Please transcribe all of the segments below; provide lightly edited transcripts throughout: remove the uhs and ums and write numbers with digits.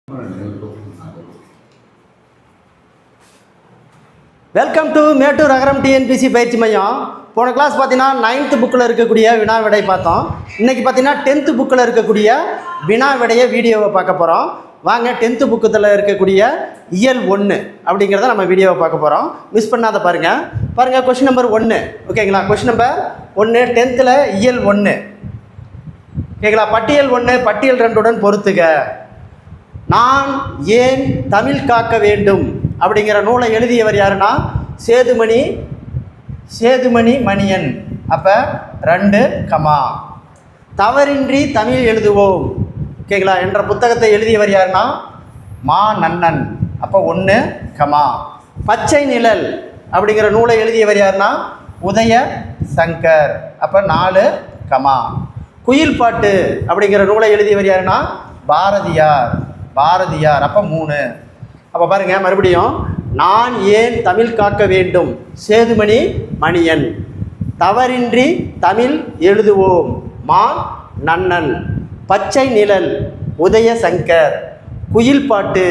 Welcome to Mettur Agaram TNPSC பயிற்சி மையம். போன கிளாஸ் பார்த்தீங்கன்னா 9th புக்கில் இருக்கக்கூடிய வினா விடை பார்த்தோம். இன்றைக்கி பார்த்தீங்கன்னா 10th புக்கில் இருக்கக்கூடிய வினா விடைய வீடியோவை பார்க்க போகிறோம். வாங்க 10th புக்கத்தில் இருக்கக்கூடிய இயல் 1 அப்படிங்கிறத நம்ம வீடியோவை பார்க்க போகிறோம். மிஸ் பண்ணாத பாருங்கள் கொஸ்டின் நம்பர் 1. ஓகேங்களா? கொஸ்டின் நம்பர் 1 10th இயல் 1. ஓகேங்களா? பட்டியல் 1 பட்டியல் 2 பொறுத்துக. நான் ஏன் தமிழ் காக்க வேண்டும் அப்படிங்கிற நூலை எழுதியவர் யாருன்னா சேதுமணி மணியன். அப்போ 2 கமா. தவறின்றி தமிழ் எழுதுவோம் ஓகேங்களா என்ற புத்தகத்தை எழுதியவர் யாருன்னா மா நன்னன். அப்போ 1 கமா. பச்சை நிழல் அப்படிங்கிற நூலை எழுதியவர் யாருன்னா உதய சங்கர். அப்போ 4 கமா. குயில் பாட்டு அப்படிங்கிற நூலை எழுதியவர் யாருன்னா பாரதியார். அப்போ 3. அப்போ பாருங்கள் மறுபடியும், நான் ஏன் தமிழ் காக்க வேண்டும் சேதுமணி மணியன். தவறின்றி தமிழ் எழுதுவோம் மா நன்னன். பச்சை நிழல் உதய சங்கர். குயில் பாட்டு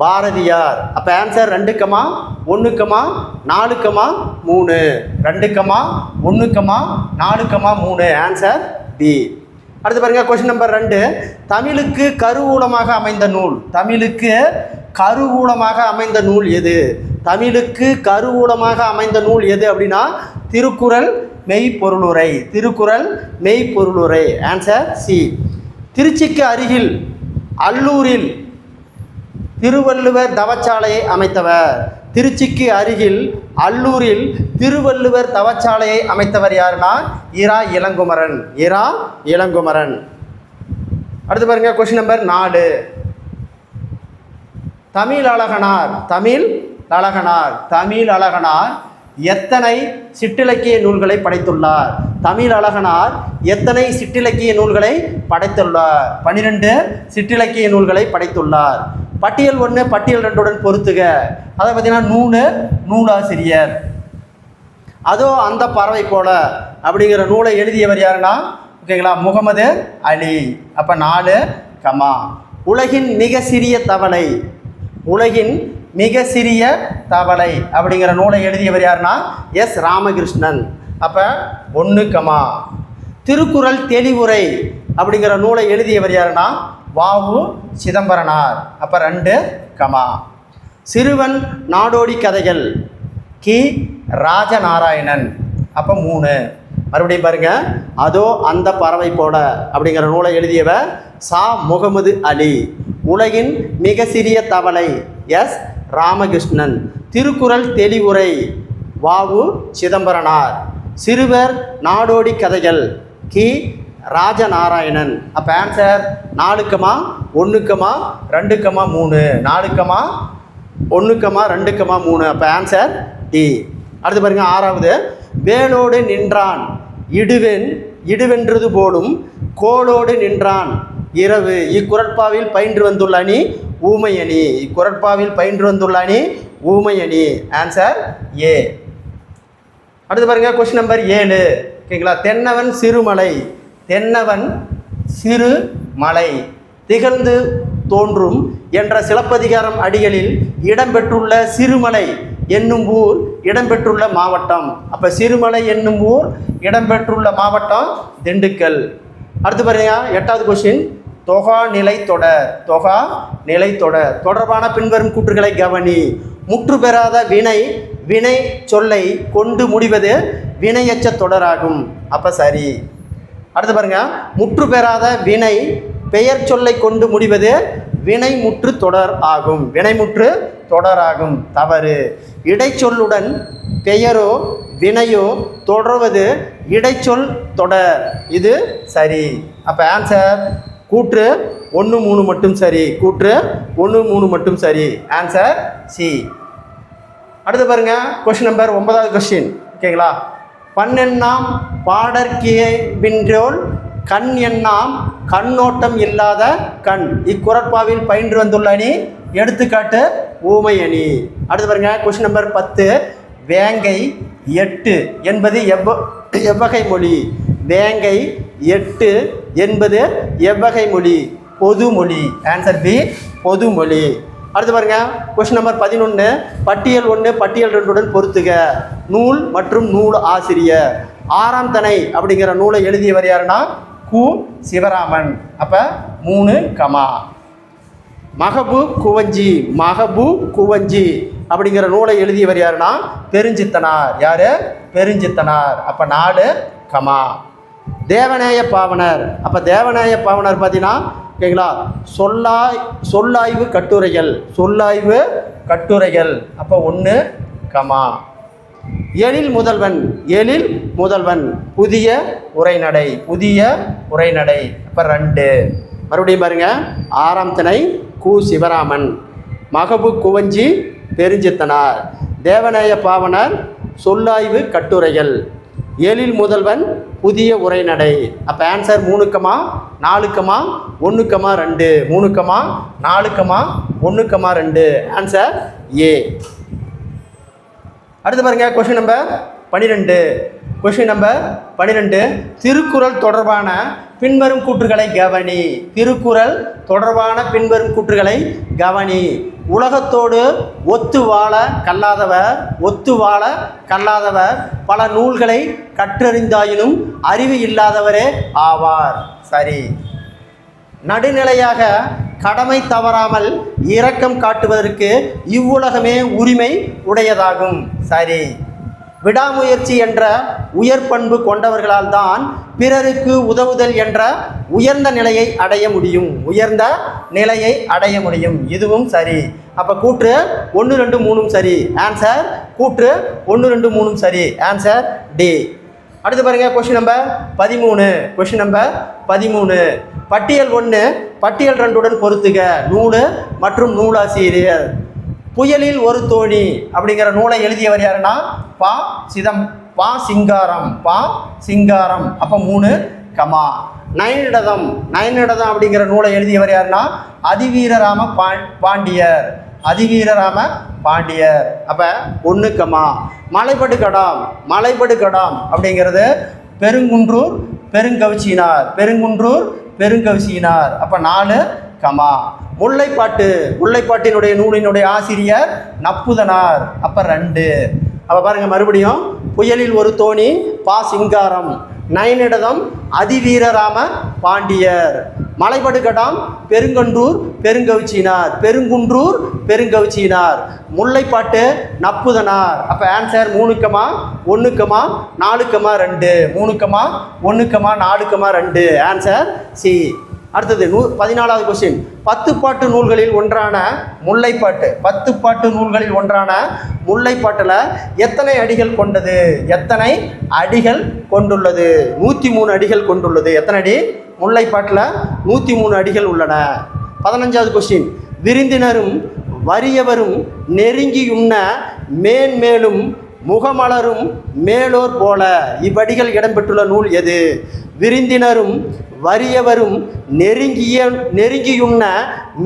பாரதியார். அப்போ answer 2 comma 1 comma 4 comma 3. 2 comma 1 comma 4 comma 3. Answer B. அடுத்து பாருங்கள் கொஸ்டின் நம்பர் 2. தமிழுக்கு கருவூலமாக அமைந்த நூல். தமிழுக்கு கருவூலமாக அமைந்த நூல் எது? தமிழுக்கு கருவூலமாக அமைந்த நூல் எது அப்படின்னா திருக்குறள் மெய்ப்பொருளுரை. Answer C. திருச்சிக்கு அருகில் அல்லூரில் திருவள்ளுவர் தவச்சாலையை அமைத்தவர். திருச்சிக்கு அருகில் அல்லூரில் திருவள்ளுவர் தவச்சாலையை அமைத்தவர் யாருன்னா இரா இளங்குமரன். அடுத்து பாருங்க கொஸ்டின் நம்பர் 4. தமிழ் அழகனார் எத்தனை சிற்றிலக்கிய நூல்களை படைத்துள்ளார்? தமிழ் அழகனார் எத்தனை சிற்றிலக்கிய நூல்களை படைத்துள்ளார்? 12 சிற்றிலக்கிய நூல்களை படைத்துள்ளார். பட்டியல் 1 பட்டியல் 2 பொறுத்துக. அதை பார்த்தீங்கன்னா நூலாசிரியர். அதோ அந்த பறவை போல அப்படிங்கிற நூலை எழுதியவர் யாருன்னா ஓகேங்களா முகமது அலி. அப்போ 4 கமா. உலகின் மிக சிறிய தவளை அப்படிங்கிற நூலை எழுதியவர் யாருன்னா எஸ் ராமகிருஷ்ணன். அப்போ 1 கமா. திருக்குறள் தெளிவுரை அப்படிங்கிற நூலை எழுதியவர் யாருன்னா வாவு சிதம்பரனார். அப்போ 2 கமா. சிறுவன் நாடோடி கதைகள் கி ராஜநாராயணன். அப்போ 3. மறுபடியும் பாருங்க, அதோ அந்த பறவை போல அப்படிங்கிற நூலை எழுதியவர் சா முகமது அலி. உலகின் மிக சிறிய தவளை எஸ் ராமகிருஷ்ணன். திருக்குறள் தெளிவுரை வாவு சிதம்பரனார். சிறுவர் நாடோடி கதைகள் கி ராஜநாராயணன். அப்போ answer 4 comma 1 comma 2 comma 3. 4 comma 1 comma 2 comma 3. அப்போ ஆன்சர் டி. அடுத்து பாருங்க 6வது. வேலோடு நின்றான் இடுவென்றது போலும் கோலோடு நின்றான் இரவு. இக்குறட்பாவில் பயின்று வந்துள்ள அணி ஊமையணி. Answer A. அடுத்து பாருங்க கொஸ்டின் நம்பர் 7. ஓகேங்களா? தென்னவன் சிறுமலை திகழ்ந்து தோன்றும் என்ற சிலப்பதிகாரம் அடிகளில் இடம்பெற்றுள்ள சிறுமலை என்னும் ஊர் இடம்பெற்றுள்ள மாவட்டம். அப்போ சிறுமலை என்னும் ஊர் இடம்பெற்றுள்ள மாவட்டம் திண்டுக்கல். அடுத்து பாருங்க 8வது கொஸ்டின். தொகா நிலை தொடர் தொடர்பான பின்வரும் கூற்றுகளை கவனி. முற்று பெறாத வினை சொல்லை கொண்டு முடிவது வினையச்ச தொடராகும். அப்போ சரி. அடுத்து பாருங்க, முற்று பெறாத வினை பெயர் சொல்லை கொண்டு முடிவது வினைமுற்று தொடராகும். தவறு. இடைச்சொல்லுடன் பெயரோ வினையோ தொடர்வது இடைச்சொல் தொடர். இது சரி. அப்போ ஆன்சர் கூற்று 1 3 மட்டும் சரி. Answer C. அடுத்து பாருங்க கொஸ்டின் நம்பர் 9வது கொஸ்டின். ஓகேங்களா? பண்ணெண்ணாம் பாடற்கியபின்றோல் கண் எண்ணாம் கண்ணோட்டம் இல்லாத கண். இக்குறட்பாவில் பயின்று வந்துள்ள அணி எடுத்துக்காட்டு ஊமை அணி. அடுத்து பாருங்க கொஸ்டின் நம்பர் 10. வேங்கை 8 என்பது எவ்வகை மொழி? வேங்கை 8 என்பது எவ்வகை மொழி? பொதுமொழி. ஆன்சர் பி பொதுமொழி. அடுத்து பாருங்க கொஸ்டின் நம்பர் 11. பட்டியல் 1 பட்டியல் 2 பொறுத்துக. நூல் மற்றும் நூல் ஆசிரியர். 6ஆம் தனை அப்படிங்கிற நூலை எழுதியவர் யாருன்னா கு. சிவராமன். அப்போ 3 கமா. மகபு குவஞ்சி அப்படிங்கிற நூலை எழுதியவர் யாருன்னா பெருஞ்சித்தனார். யாரு? பெருஞ்சித்தனார். அப்போ 4 கமா. தேவநேய பாவனர். அப்போ தேவநேய பாவனர் பார்த்தீங்கன்னா ஓகேங்களா சொல்லாய்வு கட்டுரைகள். அப்போ 1 கமா. எழில் முதல்வன் புதிய உரைநடை. அப்போ 2. மறுபடியும் பாருங்க 6ஆம் திணை கு. சிவராமன். மகபு குவஞ்சி பெருஞ்சித்தனார். தேவநேய பாவனர் சொல்லாய்வு கட்டுரைகள். எழில் முதல்வன் புதிய உரைநடை. அப்போ answer 3 comma 4 comma 1 comma 2. 3 comma 4 comma 1 comma 2. Answer ஏ. அடுத்து பாருங்க கொஸ்டின் நம்பர் 12. திருக்குறள் தொடர்பான பின்வரும் கூற்றுகளை கவனி. உலகத்தோடு ஒத்து வாழ கல்லாதவர் பல நூல்களை கற்றறிந்தாயினும் அறிவு இல்லாதவரே ஆவார். சரி. நடுநிலையாக கடமை தவறாமல் இரக்கம் காட்டுவதற்கு இவ்வுலகமே உரிமை உடையதாகும். சரி. விடாமுயற்சி என்ற உயர் பண்பு கொண்டவர்களால் தான் பிறருக்கு உதவுதல் என்ற உயர்ந்த நிலையை அடைய முடியும். இதுவும் சரி. அப்போ கூற்று 1 2 3 சரி. ஆன்சர் கூற்று 1 2 3 சரி. Answer D. அடுத்து பாருங்க கொஸ்டின் நம்பர் 13. பட்டியல் 1 பட்டியல் 2 பொறுத்துக. நூல் மற்றும் நூலாசிரியர். புயலில் ஒரு தோணி அப்படிங்கிற நூலை எழுதியவர் யாருன்னா பா சிங்காரம். அப்போ 3 கமா. நயனிடதம் அப்படிங்கிற நூலை எழுதியவர் யாருன்னா அதிவீரராம பாண்டியர். அப்போ 1 கமா. மலைபடு கடாம் அப்படிங்கிறது பெருங்குன்றூர் பெருங்கவிச்சினார். அப்போ 4 கமா. முல்லைப்பாட்டினுடைய நூலினுடைய ஆசிரியர் நப்புதனார். அப்போ 2. அப்போ பாருங்க மறுபடியும் புயலில் ஒரு தோணி பா. சிங்காரம். நயனிடதம் அதிவீரராம பாண்டியர். மலைபடுகடாம் பெருங்குன்றூர் பெருங்கவிச்சினார். முல்லைப்பாட்டு நப்புதனார். அப்போ answer 3 comma 1 comma 4 comma 2. 3 comma 1 comma 4 comma 2. Answer C. அடுத்தது 14வது கொஸ்டின். 10 பாட்டு நூல்களில் ஒன்றான முல்லைப்பாட்டு. 10 பாட்டு நூல்களில் ஒன்றான முல்லைப்பாட்டில் எத்தனை அடிகள் கொண்டது? 103 அடிகள் கொண்டுள்ளது. எத்தனை அடி? முல்லைப்பாட்டில் 103 அடிகள் உள்ளன. 15வது கொஸ்டின். விருந்தினரும் வறியவரும் நெருங்கியுண்ண மேன்மேலும் முகமலரும் மேலோர் போல இவ்வடிகள் இடம்பெற்றுள்ள நூல் எது? விருந்தினரும் வறியவரும் நெருங்கியுண்ண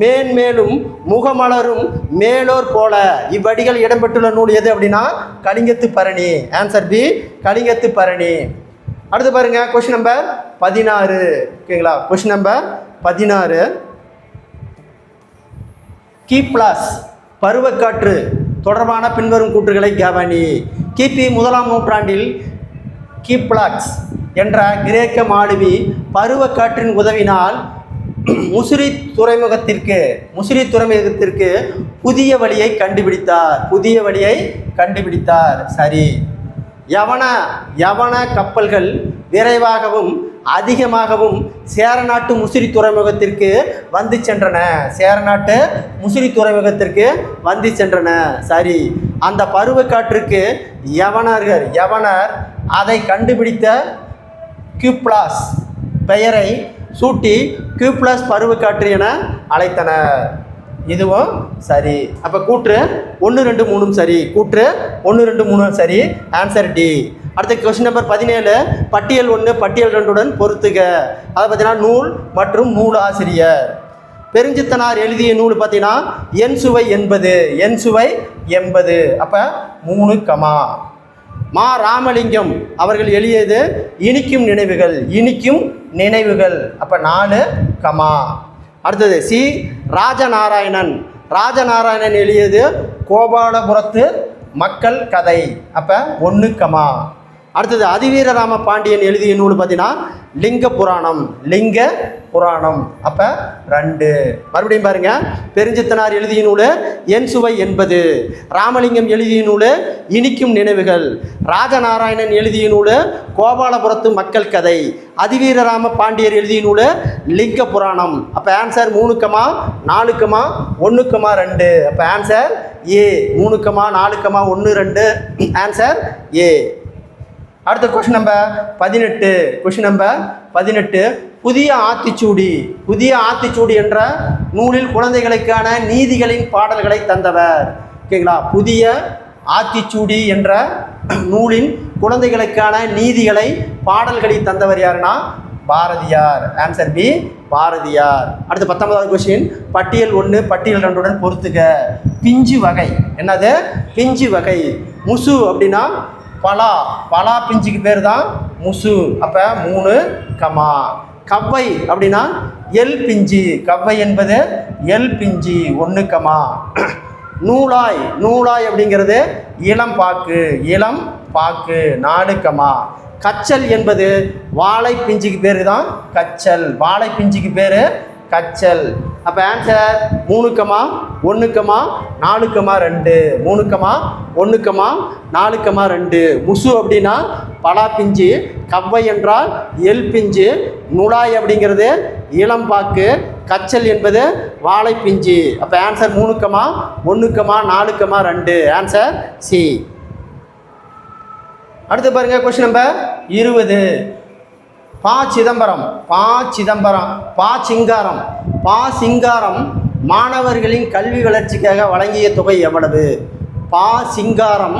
மேன்மேலும் முகமலரும் மேலோர் போல இவ்வடிகள் இடம்பெற்றுள்ள நூல் எது அப்படின்னா கலிங்கத்து பரணி. ஆன்சர் பி கலிங்கத்து பரணி. அடுத்து பாருங்க கொஸ்டின் நம்பர் 16. ஓகேங்களா? Question number 16. கீப்ளாஸ் பருவக்காற்று தொடர்பான பின்வரும் கூற்றுகளை கவனி. கிபி 1ஆம் நூற்றாண்டில் கீப்ளாக்ஸ் என்ற கிரேக்க மாலுமி பருவக்காற்றின் உதவினால் முசிறி துறைமுகத்திற்கு புதிய வழியை கண்டுபிடித்தார். சரி. யவன கப்பல்கள் விரைவாகவும் அதிகமாகவும் சேரநாட்டு முசிறி துறைமுகத்திற்கு வந்து சென்றன. சரி. அந்த பருவக்காற்றுக்கு யவனர் அதை கண்டுபிடித்த கியூப்ளாஸ் பெயரை சூட்டி கியூப்ளாஸ் பருவக்காற்று என அழைத்தனர். இதுவும் சரி. அப்போ கூற்று 1 2 3 சரி. கூற்று 1 2 3 சரி. Answer D. அடுத்த கொஸ்டின் நம்பர் 17. பட்டியல் 1 பட்டியல் 2 பொறுத்துக. அதை பார்த்தீங்கன்னா நூல் மற்றும் நூல் ஆசிரியர். பெருஞ்சித்தனார் எழுதிய நூல் பார்த்தீங்கன்னா என் சுவை 80. அப்போ 3 கமா. மா ராமலிங்கம் அவர்கள் எழுதியது இனிக்கும் நினைவுகள். அப்போ 4 கமா. அடுத்தது சி ராஜநாராயணன். ராஜநாராயணன் எழுதியது கோபாலபுரத்து மக்கள் கதை. அப்போ 1 கமா. அடுத்தது அதிவீரராம பாண்டியன் எழுதிய நூல் பார்த்தீங்கன்னா லிங்க புராணம். லிங்க புராணம். அப்போ 2. மறுபடியும் பாருங்க, பெருஞ்சித்தனார் எழுதிய நூல் என் சுவை என்பது. ராமலிங்கம் எழுதிய நூல் இனிக்கும் நினைவுகள். ராஜநாராயணன் எழுதிய நூல் கோபாலபுரத்து மக்கள் கதை. அதிவீரராம பாண்டியர் எழுதிய நூல் லிங்க புராணம். அப்போ ஆன்சர் 3 கமா 4 கமா 1 கமா 2. அப்போ answer A. 3 comma 4 comma 1 2 answer ஏ. அடுத்த கொஸ்டின் நம்பர் 18. Question number 18. புதிய ஆத்திச்சூடி. புதிய ஆத்திச்சூடி என்ற நூலில் குழந்தைகளுக்கான நீதிகளின் பாடல்களை தந்தவர். ஓகேங்களா? புதிய ஆத்திச்சூடி என்ற நூலின் குழந்தைகளுக்கான நீதிகளை பாடல்களை தந்தவர் யாருன்னா பாரதியார். Answer B Bharathiyar. அடுத்து 19வது கொஸ்டின். பட்டியல் 1 பட்டியல் 2 பொறுத்துக. பிஞ்சு வகை. என்னது? பிஞ்சு வகை. முசு அப்படின்னா பலா. பலா பிஞ்சுக்கு பேர் தான் முசு. அப்போ 3 கமா. கவ்வை அப்படின்னா எல் பிஞ்சு. கவ்வை என்பது எல் பிஞ்சு. 1 கமா. நூலாய். நூலாய் அப்படிங்கிறது இளம் பாக்கு. இளம் பாக்கு. 4 கமா. கச்சல் என்பது வாழை பிஞ்சுக்கு பேர் தான் கச்சல். வாழை பிஞ்சுக்கு பேர் கச்சல். அப்போ answer 3 comma 1 comma 4 comma 2. 3 comma 1 comma 4 comma 2. முசு அப்படின்னா பலா பிஞ்சு. கவ்வை என்றால் எல் பிஞ்சு. நுழாய் அப்படிங்கிறது இளம்பாக்கு. கச்சல் என்பது வாழை பிஞ்சு. அப்போ answer 3 comma 1 comma 4 comma 2. Answer C. அடுத்து பாருங்க கொஸ்டின் நம்பர் 20. பா சிதம்பரம். பா சிதம்பரம். பா சிங்காரம். பா சிங்காரம் மாணவர்களின் கல்வி வளர்ச்சிக்காக வழங்கிய தொகை எவ்வளவு? பா சிங்காரம்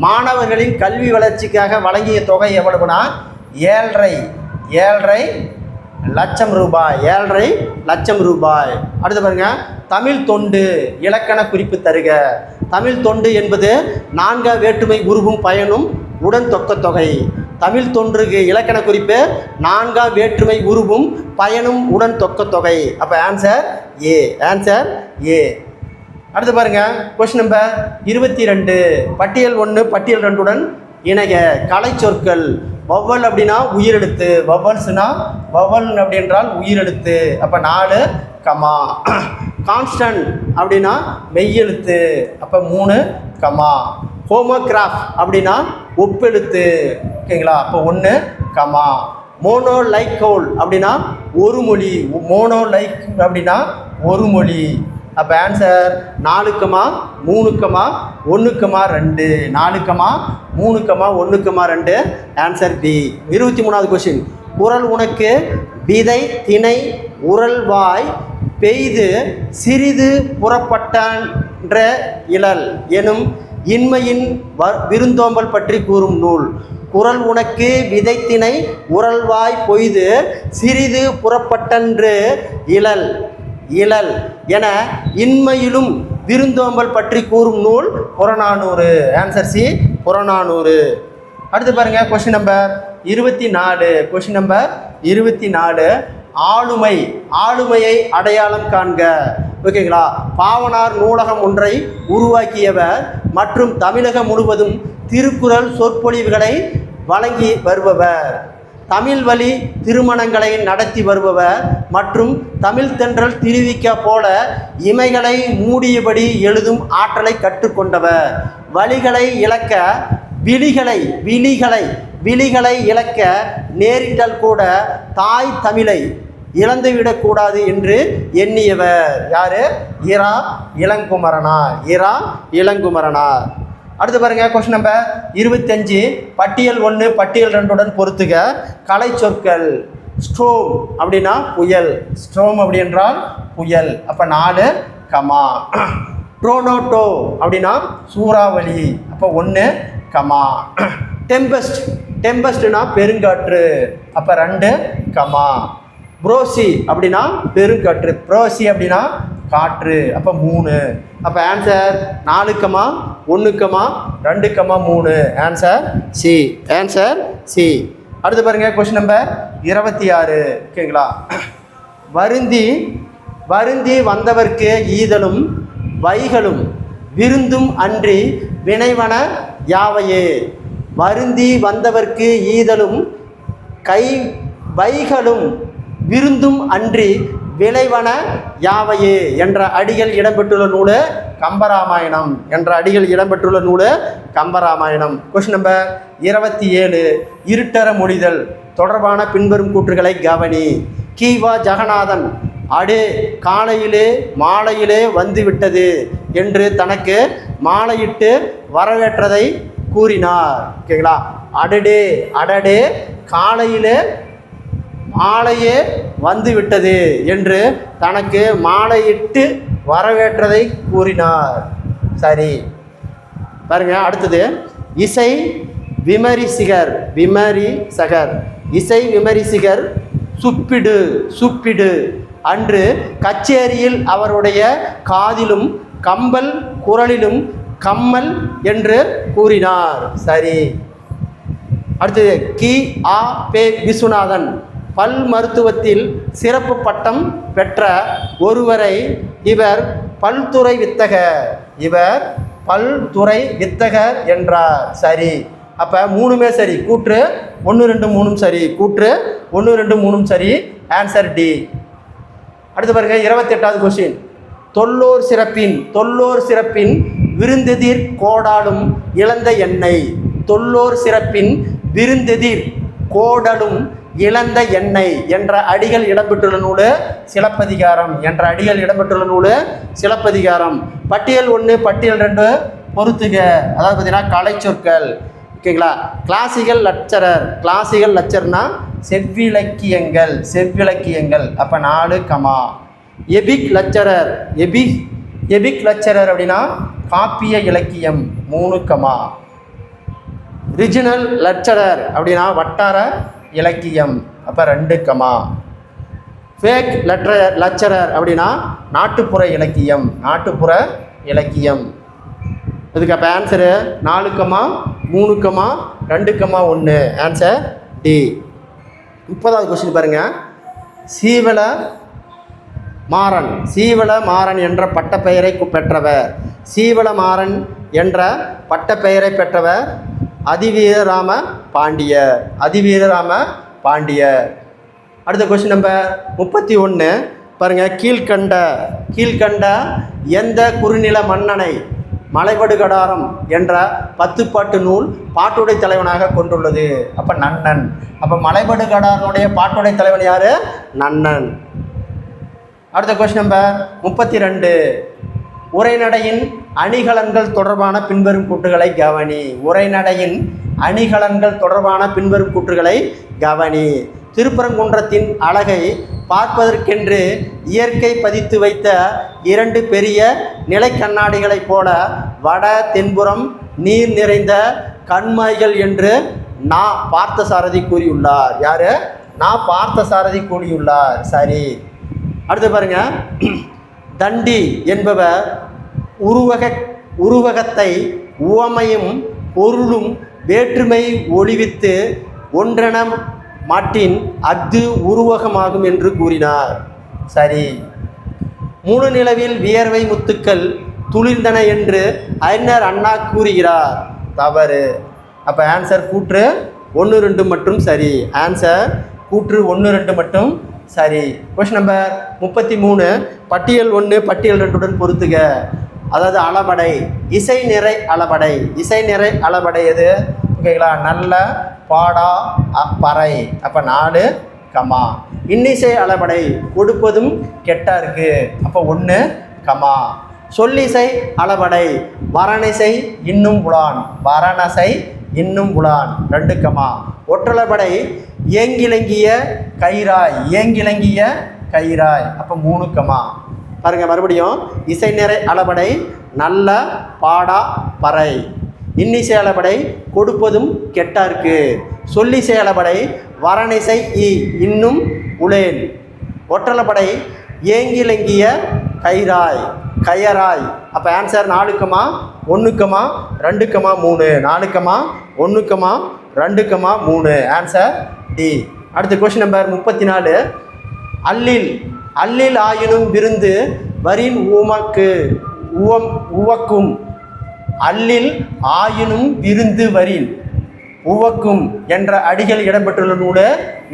மாணவர்களின் கல்வி வளர்ச்சிக்காக வழங்கிய தொகை எவ்வளவுனா 7.5 லட்சம் ரூபாய். 7.5 லட்சம் ரூபாய். அடுத்து பாருங்க, தமிழ் தொண்டு இலக்கண குறிப்பு தருக. தமிழ் தொண்டு என்பது 4 வேற்றுமை உருவும் பயனும் உடன் தொக்க தொகை. தமிழ் தொன்றுக்கு இலக்கண குறிப்பு 4 வேற்றுமை உருவும் பயனும் உடன் தொக்க தொகை. அப்போ ஆன்சர் ஏ. Answer A. அடுத்து பாருங்க கொஸ்டின் நம்பர் 22. பட்டியல் 1 பட்டியல் 2 இணைய. கலை சொற்கள். வவ்வல் அப்படின்னா உயிரெழுத்து. வவ்வல்ஸ்னா வவ்வல் அப்படின்றால் உயிரெழுத்து. அப்போ 4 கமா. கான்ஸ்டன்ட் அப்படின்னா மெய்யெழுத்து. அப்போ 3 கமா. ஹோமோகிராஃப் அப்படின்னா ஒப்பெழுத்து. ஓகேங்களா? அப்போ 1 கமா. மோனோலைக்கோல் அப்படின்னா ஒரு மொழி. மோனோலைக் அப்படின்னா ஒரு மொழி. அப்போ answer 4 comma 3 comma 1 comma 2. 4 comma 3 comma 1 comma 2. Answer B. 23வது கொஸ்டின். குறள் உனக்கு விதை திணை உரல்வாய் பெய்து சிறிது புறப்பட்ட இழல் எனும் இன்மையின் விருந்தோம்பல் பற்றி கூறும் நூல். குறள் உனக்கு விதைத்தினை உரல்வாய் பொய்து சிறிது புறப்பட்டன்று இழல் இழல் என இன்மையிலும் விருந்தோம்பல் பற்றி கூறும் நூல் புறநானூறு. Answer C Purananuru. அடுத்து பாருங்க கொஸ்டின் நம்பர் 24. Question number 24. ஆளுமை. ஆளுமையை அடையாளம் காண்க. ஓகேங்களா? பாவனார் நூலகம் ஒன்றை உருவாக்கியவர் மற்றும் தமிழகம் முழுவதும் திருக்குறள் சொற்பொழிவுகளை வழங்கி வருபவர். தமிழ் வழி திருமணங்களை நடத்தி வருபவர் மற்றும் தமிழ் தென்றல் திருவிக்க போல இமைகளை மூடியபடி எழுதும் ஆற்றலை கற்றுக்கொண்டவர். வழிகளை இழக்க விழிகளை இழக்க நேரிட்டால் கூட தாய் தமிழை இழந்துவிடக்கூடாது என்று எண்ணியவர். யாரு? இரா இளங்குமரனார். இரா இளங்குமரனார். அடுத்து பாருங்க கொஸ்டின் நம்பர் 25. பட்டியல் 1 பட்டியல் 2 பொறுத்துக. கலை சொற்கள். ஸ்ட்ரோம் அப்படின்னா புயல். ஸ்ட்ரோம் அப்படி என்றால் புயல். அப்போ 4 கமா. ட்ரோனோட்டோ அப்படின்னா சூறாவளி. அப்போ 1 கமா. டெம்பஸ்ட். டெம்பஸ்ட்னா பெருங்காற்று. அப்போ 2 கமா. புரோசி அப்படின்னா பெருங்காற்று. புரோசி அப்படின்னா காற்று. அப்போ 3. அப்போ answer 4 comma 1 comma 2 comma 3. Answer C. Answer C. அடுத்து பாருங்க கொஸ்டின் நம்பர் 26. ஓகேங்களா? வருந்தி வருந்தி வந்தவர்க்கு ஈதலும் வைகளும் விருந்தும் அன்றி வினைவன யாவையே. வருந்தி வந்தவர்க்கு ஈதலும் வைகளும் விருந்தும் அன்றி விளைவன யாவையே என்ற அடிகள் இடம்பெற்றுள்ள நூல் கம்பராமாயணம் கொஸ்டின் நம்பர் 27. இருட்டற மொழிதல் தொடர்பான பின்வரும் கூற்றுகளை கவனி. கீவா ஜெகநாதன் அடே காலையிலே மாலையிலே வந்து விட்டது என்று தனக்கு மாலையிட்டு வரவேற்றதை கூறினார். ஓகேங்களா? அடடே காலையிலே மாலையே வந்து விட்டது என்று தனக்கு மாலையிட்டு வரவேற்றதை கூறினார். சரி பாருங்க. அடுத்தது இசை விமரிசகர் இசை விமரிசகர் சுப்பிடு அன்று கச்சேரியில் அவருடைய காதிலும் கம்பல் குரலிலும் கம்மல் என்று கூறினார். சரி. அடுத்தது கி.ஆ.பெ. விஸ்வநாதன் பல் மருத்துவத்தில் சிறப்பு பட்டம் பெற்ற ஒருவரை இவர் பல்துறை வித்தகர் என்றார். சரி. அப்போ மூணுமே சரி. கூற்று 1 2 3 சரி. கூற்று 1 2 3 சரி. Answer D. அடுத்து பாருங்க 28வது கொஸ்டின். தொல்லோர் சிறப்பின் விருந்தெதிர் கோடாலும் இழந்த எண்ணெய். தொல்லோர் சிறப்பின் விருந்தெதிர் கோடலும் இழந்த எண்ணெய் என்ற அடிகள் இடம்பெற்றுள்ள நூல் சிலப்பதிகாரம். பட்டியல் 1 பட்டியல் 2 பொறுத்துக. அதாவது பார்த்தீங்கன்னா கலை சொற்கள். ஓகேங்களா? கிளாசிக்கல் லெக்சர்னா செவ்விலக்கியங்கள். அப்போ 4 கமா. எபிக் லெக்சரர் அப்படின்னா காப்பிய இலக்கியம் 3 கமா. ரிஜினல் லெக்சரர் அப்படின்னா வட்டார இலக்கியம். அப்போ 2 கமா. ஃபேக் லெக்சரர் அப்படின்னா நாட்டுப்புற இலக்கியம். இதுக்கு அப்போ answer 4 comma 3 comma 2 comma 1. Answer D. 30வது கொஸ்டின் பாருங்க. சீவளமாறன் என்ற பட்டப்பெயரை பெற்றவர் அதிவீரராம பாண்டியர். அடுத்த கொஸ்டின் நம்பர் 31 பாருங்க. கீழ்கண்ட எந்த குறுநில மன்னனை மலைபடுகடாரம் என்ற 10 பாட்டு நூல் பாட்டுடை தலைவனாக கொண்டுள்ளது? அப்போ நன்னன். அப்போ மலைபடுகடாரனுடைய பாட்டுடை தலைவன் யாரு? நன்னன். அடுத்த கொஸ்டின் நம்பர் 32. உரைநடையின் அணிகலன்கள் தொடர்பான பின்வரும் கூற்றுகளை கவனி. திருப்பரங்குன்றத்தின் அழகை பார்ப்பதற்கென்று இயற்கை பதித்து வைத்த 2 பெரிய நிலை கண்ணாடிகளைப் போல வட தென்புறம் நீர் நிறைந்த கண்மாய்கள் என்று பார்த்தசாரதி கூறியுள்ளார். யாரு? பார்த்தசாரதி கூறியுள்ளார். சரி. அடுத்து பாருங்க. தண்டி என்பவர் உருவகத்தை உவமையும் பொருளும் வேற்றுமை ஒளிவித்து ஒன்றென மாட்டின் அஃது உருவகமாகும் என்று கூறினார். சரி. 3 நிலவில் வியர்வை முத்துக்கள் துளிர்ந்தன என்று அறிஞர் அண்ணா கூறுகிறார். தவறு. அப்போ ஆன்சர் கூற்று 1 2 மட்டும் சரி. ஆன்சர் கூற்று 1 2 மட்டும் சரி. Question number 33. பட்டியல் 1 பட்டியல் 2 பொறுத்துக. அதாவது அளபடை இசை நிறை அளபடை எது? ஓகேங்களா? நல்ல பாடா பறை. அப்போ 4 கமா. இன்னிசை அளபடை கொடுப்பதும் கெட்டா இருக்கு. அப்போ 1 கமா. சொல்லிசை அளபடை வரணசை இன்னும் புலான் 2 கமா. ஒற்றளபடை ஏங்கிலங்கிய கைராய். அப்போ 3 கமா. பாருங்க மறுபடியும். இசை நிறை அளபடை நல்ல பாடா பறை. இன்னிசை அளபடை கொடுப்பதும் கெட்டா இருக்கு. சொல்லிசை அளபடை வரணசை இன்னும் உளேன். ஒற்றளபடை ஏங்கிலங்கிய கயராய். அப்போ answer 4 comma 1 comma 2 comma 3. 4 comma 1 comma 2 comma 3. Answer D. அடுத்த கொஸ்டின் நம்பர் 34. அல்லில் ஆயினும் விருந்து வரின் உமக்கு உவக்கும். அல்லில் ஆயினும் விருந்து வரின் உவக்கும் என்ற அடிகள் இடம்பெற்றுள்ள நூல்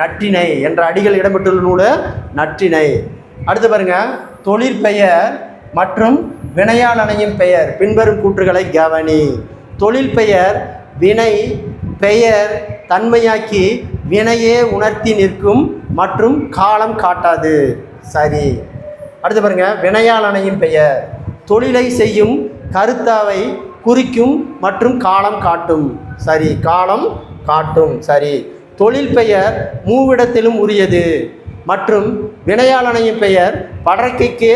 நற்றிணை என்ற அடிகள் இடம்பெற்றுள்ள நூல் நற்றிணை. அடுத்து பாருங்க, தொழிற்பெயர் மற்றும் வினையால் அணையும் பெயர் பின்வரும் கூற்றுகளை கவனி. தொழில் பெயர் வினை பெயர் தன்மையாக்கி வினையே உணர்த்தி நிற்கும் மற்றும் காலம் காட்டாது. சரி. அடுத்து பாருங்க, வினையால் அணையும் பெயர் தொழிலை செய்யும் கருத்தாவை குறிக்கும் மற்றும் காலம் காட்டும். சரி, காலம் காட்டும். சரி. தொழில் பெயர் மூவிடத்திலும் உரியது மற்றும் வினையால் அணையும் பெயர் படற்கைக்கு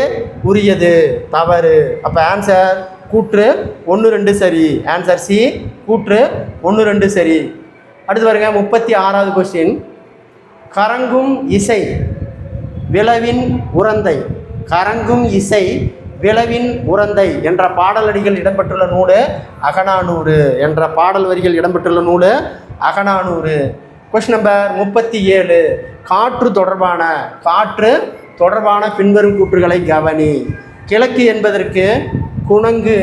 உரியது. தவறு. அப்போ ஆன்சர் கூற்று 1 2 சரி. ஆன்சர் சி கூற்று 1 2 சரி. அடுத்து பாருங்க, 36வது கொஸ்டின். கரங்கும் இசை விளவின் உரந்தை. கரங்கும் இசை விளவின் உரந்தை என்ற பாடலடிகள் இடம்பெற்றுள்ள நூல் அகநானூறு என்ற பாடல் வரிகள் இடம்பெற்றுள்ள நூல் அகநானூறு. Question number 37. காற்று தொடர்பான பின்வரும் கூற்றுகளை கவனி. கிழக்கு என்பதற்கு குணங்கு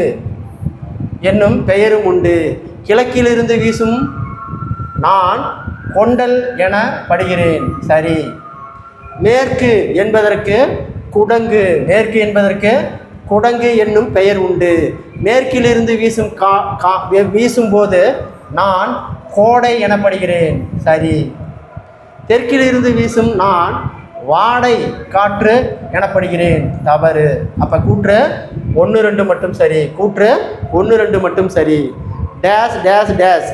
என்னும் பெயரும் உண்டு. கிழக்கிலிருந்து வீசும் நான் கொண்டல் என படுகிறேன். சரி. மேற்கு என்பதற்கு குடங்கு என்னும் பெயர் உண்டு. மேற்கிலிருந்து வீசும்போது நான் கோடை எனப்படுகிறேன். சரி. தெற்கிலிருந்து வீசும் நான் வாடை காற்று எனப்படுகிறேன். தவறு. அப்போ கூற்று 1 2 மட்டும் சரி. கூற்று 1 2 மட்டும் சரி. டேஸ் டேஸ் டேஸ்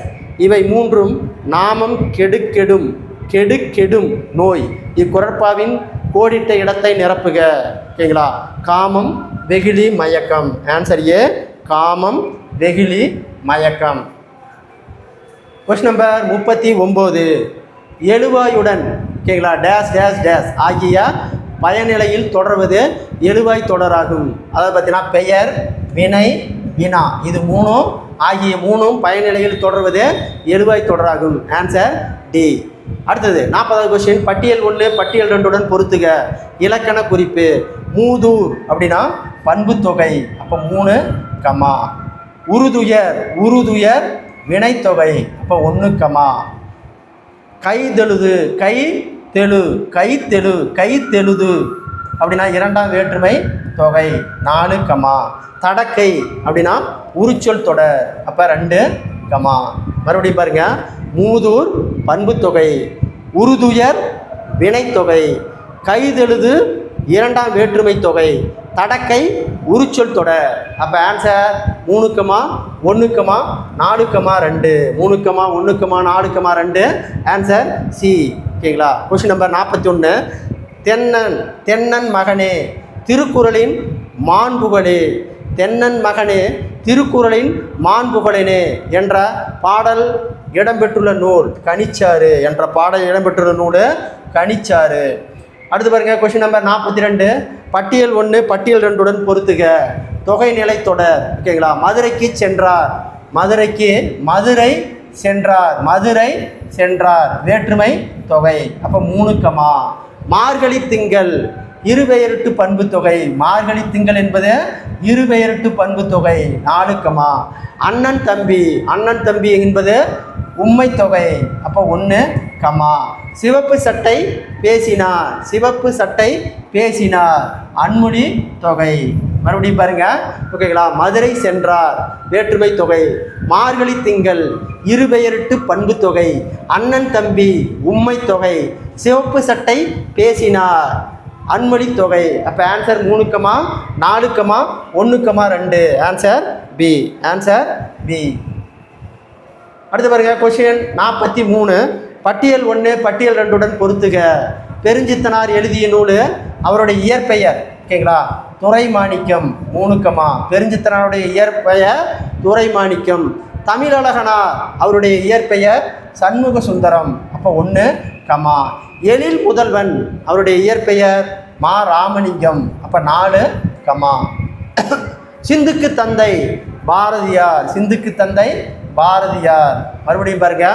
இவை மூன்றும் நாமம் கெடும் நோய். இக்குறட்பாவின் கோடிட்ட இடத்தை நிரப்புக. ஓகேங்களா? காமம் வெகுளி மயக்கம். ஆன்சர் ஏ காமம் வெகுளி மயக்கம். Question number 39. எழுவாயுடன் ஓகேங்களா டேஸ் டேஸ் டேஸ் ஆகிய பயனிலையில் தொடர்வது எழுவாய் தொடராகும். அதாவது பார்த்தீங்கன்னா பெயர் வினை வினா இது மூணும் பயனிலையில் தொடர்வது எழுவாய் தொடராகும். Answer D. அடுத்தது 40வது கொஸ்டின். பட்டியல் 1 பட்டியல் 2 பொறுத்துக. இலக்கண குறிப்பு. மூதூர் அப்படின்னா பண்பு தொகை. அப்போ 3 கமா. உருதுயர் வினைத்தொகை. அப்போ 1 கமா. கைத்தெழுது அப்படின்னா 2ஆம் வேற்றுமை தொகை. 4 கமா. தடக்கை அப்படின்னா உரிச்சொல் தொடர். அப்போ 2 கமா. மறுபடியும் பாருங்க, மூதூர் பண்பு தொகை, உருதுயர் வினைத்தொகை, கைதெழுது 2ஆம் வேற்றுமை தொகை, தடக்கை உரிச்சொல் தொடர். அப்போ answer 3 comma 1 comma 4 comma 2. 3 comma 1 comma 4 comma 2. Answer C. ஓகேங்களா? Question number 41. தென்னன் மகனே திருக்குறளின் மாண்புகளே. தென்னன் மகனே திருக்குறளின் மாண்புகளே என்ற பாடல் இடம்பெற்றுள்ள நூல் கனிச்சாறு என்ற பாடல் இடம்பெற்றுள்ள நூல் கனிச்சாறு. அடுத்து பாருங்க, கொஸ்டின் நம்பர் 42. பட்டியல் 1 பட்டியல் 2 பொறுத்துக. தொகைநிலை தொடர். ஓகேங்களா? மதுரை சென்றார் வேற்றுமை தொகை. அப்போ 3 கமா. மார்கழி திங்கள் இருபெயரிட்டு பண்பு தொகை. மார்கழி திங்கள் என்பது இருபெயரிட்டு பண்பு தொகை. 4 கமா. அண்ணன் தம்பி என்பது உம்மை தொகை. அப்போ 1 கமா. சிவப்பு சட்டை பேசினார் அன்மொழி தொகை. மறுபடியும் பாருங்க. ஓகேங்களா? மதுரை சென்றார் வேற்றுமை தொகை. மார்கழி திங்கள் இருபெயரிட்டு பண்பு தொகை. அண்ணன் தம்பி உம்மை தொகை. சிவப்பு சட்டை பேசினார் அன்மொழி தொகை. அப்போ answer 3 comma 4 comma 1 comma 2. Answer B. Answer B. அடுத்து பாருங்க, கொஸ்டின் 43. பட்டியல் 1 பட்டியல் 2 பொறுத்துக. பெருஞ்சித்தனார் எழுதிய நூல் அவருடைய இயற்பெயர். ஓகேங்களா? துரைமாணிக்கம். 3 கமா. பெருஞ்சித்தனாருடைய இயற்பெயர் துரைமாணிக்கம். தமிழழகனார் அவருடைய இயற்பெயர் சண்முக சுந்தரம். அப்போ 1 கமா. எழில் முதல்வன் அவருடைய இயற்பெயர் மா ராமலிங்கம். அப்போ 4 கமா. சிந்துக்கு தந்தை பாரதியார். மறுபடியும் பாருங்க,